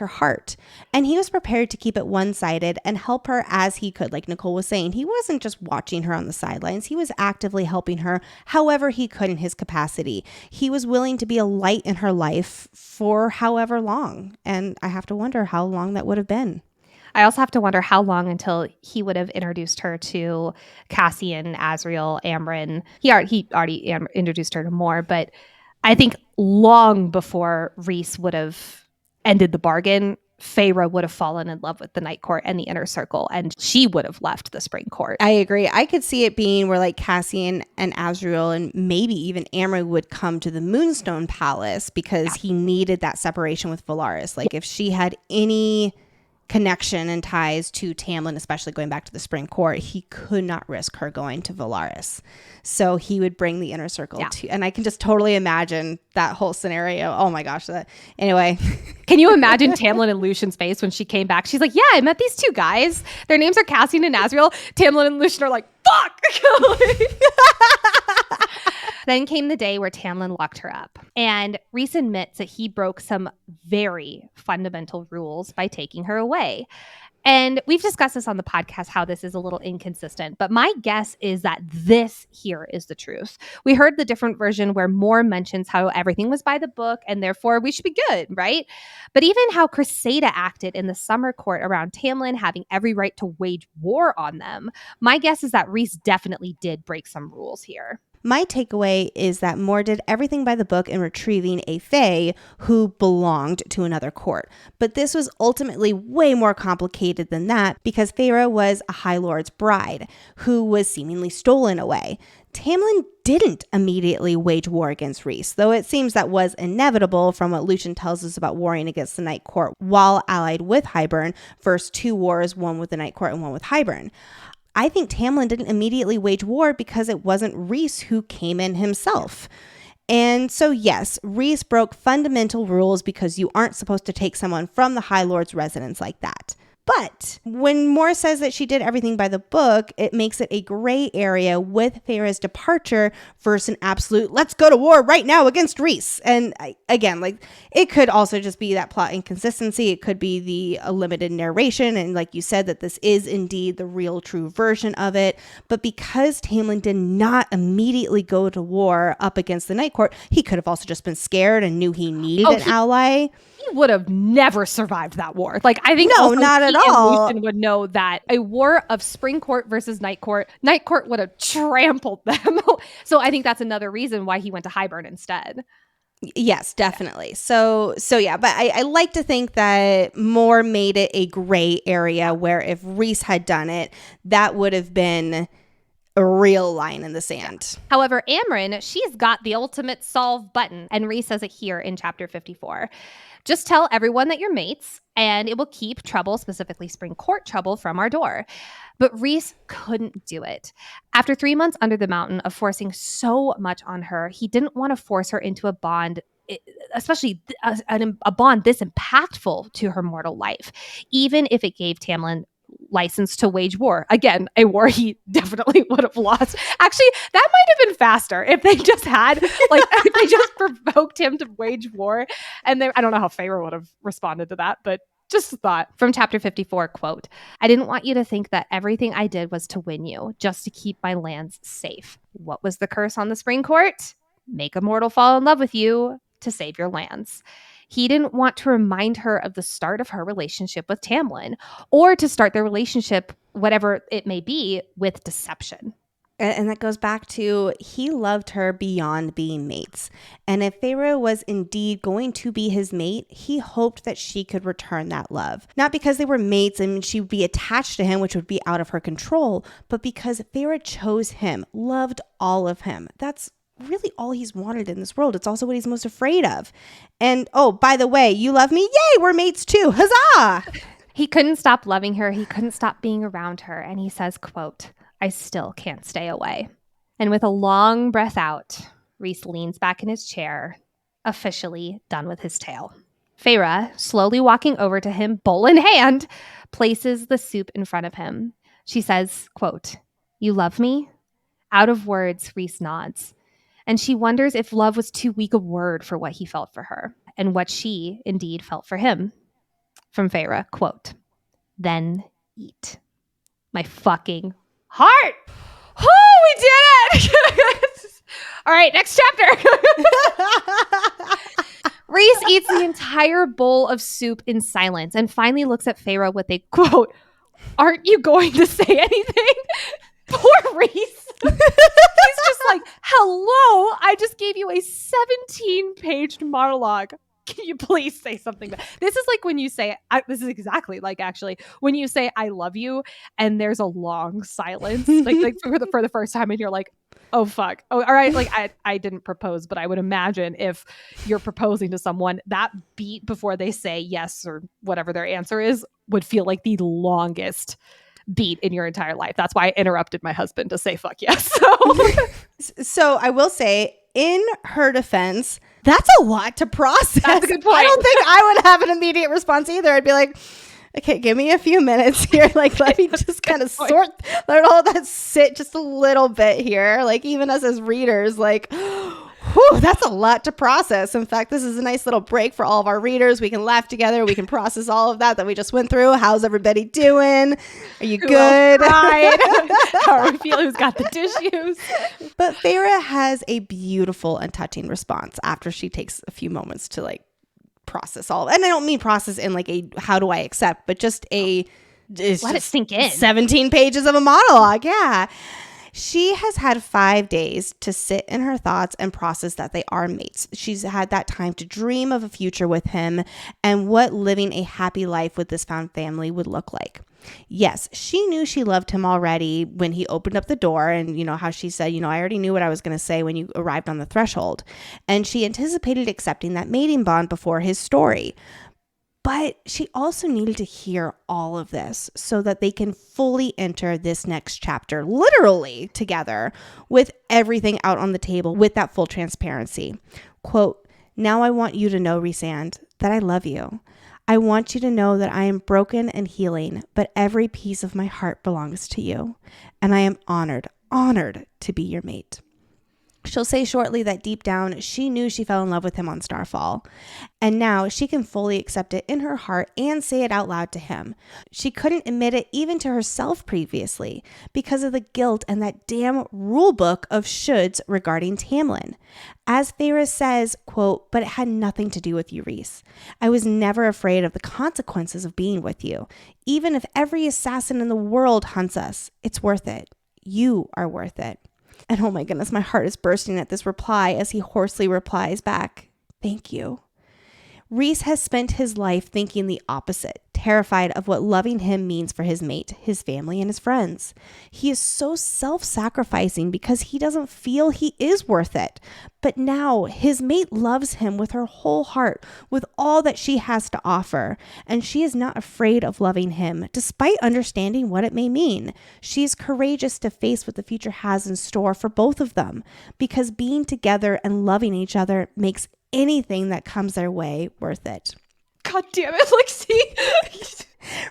heart. And he was prepared to keep it one-sided and help her as he could. Like Nicole was saying, he wasn't just watching her on the sidelines. He was actively helping her however he could in his capacity. He was willing to be a light in her life for however long. And I have to wonder how long that would have been. I also have to wonder how long until he would have introduced her to Cassian, Azriel, Amren. He already introduced her to more, but I think long before Rhys would have ended the bargain, Feyre would have fallen in love with the Night Court and the Inner Circle, and she would have left the Spring Court. I agree. I could see it being where like Cassian and Azriel and maybe even Amren would come to the Moonstone Palace because he needed that separation with Velaris. Like if she had any connection and ties to Tamlin, especially going back to the Spring Court, he could not risk her going to Velaris. So he would bring the Inner Circle to, and I can just totally imagine that whole scenario. Oh my gosh. Anyway. Can you imagine Tamlin and Lucian's face when she came back? She's like, yeah, I met these two guys. Their names are Cassian and Azriel. Tamlin and Lucian are like, fuck! Then came the day where Tamlin locked her up. And Rhys admits that he broke some very fundamental rules by taking her away. And we've discussed this on the podcast, how this is a little inconsistent. But my guess is that this here is the truth. We heard the different version where Moore mentions how everything was by the book and therefore we should be good, right? But even how Cressida acted in the summer court around Tamlin having every right to wage war on them, my guess is that Rhys definitely did break some rules here. My takeaway is that Moore did everything by the book in retrieving a Fae who belonged to another court. But this was ultimately way more complicated than that because Feyre was a High Lord's bride who was seemingly stolen away. Tamlin didn't immediately wage war against Rhys, though it seems that was inevitable from what Lucian tells us about warring against the Night Court while allied with Hybern. First 2 wars, one with the Night Court and one with Hybern. I think Tamlin didn't immediately wage war because it wasn't Rhys who came in himself. And so, yes, Rhys broke fundamental rules because you aren't supposed to take someone from the High Lord's residence like that. But when Moore says that she did everything by the book, it makes it a gray area with Feyre's departure versus an absolute, let's go to war right now against Rhys. And again, like it could also just be that plot inconsistency. It could be the limited narration. And like you said, that this is indeed the real true version of it. But because Tamlin did not immediately go to war up against the Night Court, he could have also just been scared and knew he needed an ally. He would have never survived that war. Like, I think no, not at all. Lucian would know that a war of Spring Court versus Night Court would have trampled them. So I think that's another reason why he went to Hybern instead. Yes, definitely. Yeah. So yeah, but I like to think that Moore made it a gray area where if Rhys had done it, that would have been a real line in the sand. However, Amren, she's got the ultimate solve button, and Rhys says it here in chapter 54. Just tell everyone that you're mates, and it will keep trouble, specifically Spring Court trouble, from our door. But Rhys couldn't do it. After 3 months under the mountain of forcing so much on her, he didn't want to force her into a bond, especially a bond this impactful to her mortal life, even if it gave Tamlin license to wage war. Again, a war he definitely would have lost. Actually, that might have been faster if they just had, like, if they just provoked him to wage war. And I don't know how Feyre would have responded to that, but just a thought. From chapter 54, quote, I didn't want you to think that everything I did was to win you, just to keep my lands safe. What was the curse on the Spring Court? Make a mortal fall in love with you to save your lands. He didn't want to remind her of the start of her relationship with Tamlin, or to start their relationship, whatever it may be, with deception. And that goes back to he loved her beyond being mates. And if Feyre was indeed going to be his mate, he hoped that she could return that love. Not because they were mates and she would be attached to him, which would be out of her control, but because Feyre chose him, loved all of him. That's really all he's wanted in this world. It's also what he's most afraid of. And oh, by the way, you love me? Yay, we're mates too. Huzzah! He couldn't stop loving her. He couldn't stop being around her. And he says, quote, I still can't stay away. And with a long breath out, Rhys leans back in his chair, officially done with his tale. Feyre, slowly walking over to him, bowl in hand, places the soup in front of him. She says, quote, you love me? Out of words, Rhys nods. And she wonders if love was too weak a word for what he felt for her and what she indeed felt for him. From Feyre, quote, then eat. My fucking heart. Oh, we did it. All right, next chapter. Rhys eats the entire bowl of soup in silence and finally looks at Feyre with a quote, aren't you going to say anything? Poor Rhys. He's just like, hello, I just gave you a 17-page monologue. Can you please say something? This is like when you say, this is exactly like actually when you say I love you and there's a long silence, like for the first time and you're like, oh fuck. Oh, all right. Like I didn't propose, but I would imagine if you're proposing to someone, that beat before they say yes or whatever their answer is would feel like the longest beat in your entire life. That's why I interrupted my husband to say fuck yes. So I will say, in her defense, that's a lot to process. That's a good point. I don't think I would have an immediate response either. I'd be like, okay, give me a few minutes here. Like, let me just kind of let all that sit just a little bit here. Like, even us as readers, like, whew, that's a lot to process. In fact, this is a nice little break for all of our readers. We can laugh together. We can process all of that we just went through. How's everybody doing? Are you good? How are we feeling? Who's got the tissues? But Feyre has a beautiful and touching response after she takes a few moments to like process all. And I don't mean process in like a how do I accept, but just let it sink in. 17 pages of a monologue. Yeah. She has had 5 days to sit in her thoughts and process that they are mates. She's had that time to dream of a future with him and what living a happy life with this found family would look like. Yes, she knew she loved him already when he opened up the door, and you know how she said, I already knew what I was going to say when you arrived on the threshold. And she anticipated accepting that mating bond before his story. But she also needed to hear all of this so that they can fully enter this next chapter, literally together, with everything out on the table with that full transparency. Quote, now I want you to know, Rhysand, that I love you. I want you to know that I am broken and healing, but every piece of my heart belongs to you. And I am honored to be your mate. She'll say shortly that deep down, she knew she fell in love with him on Starfall. And now she can fully accept it in her heart and say it out loud to him. She couldn't admit it even to herself previously because of the guilt and that damn rule book of shoulds regarding Tamlin. As Feyre says, quote, but it had nothing to do with you, Rhys. I was never afraid of the consequences of being with you. Even if every assassin in the world hunts us, it's worth it. You are worth it. And oh my goodness, my heart is bursting at this reply as he hoarsely replies back, thank you. Rhys has spent his life thinking the opposite, terrified of what loving him means for his mate, his family, and his friends. He is so self-sacrificing because he doesn't feel he is worth it. But now his mate loves him with her whole heart, with all that she has to offer. And she is not afraid of loving him, despite understanding what it may mean. She is courageous to face what the future has in store for both of them, because being together and loving each other makes anything that comes their way worth it. God damn it, Lexi.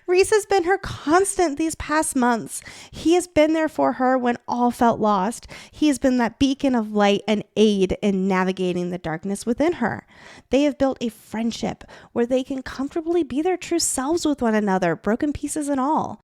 Rhys has been her constant these past months. He has been there for her when all felt lost. He has been that beacon of light and aid in navigating the darkness within her. They have built a friendship where they can comfortably be their true selves with one another, broken pieces and all.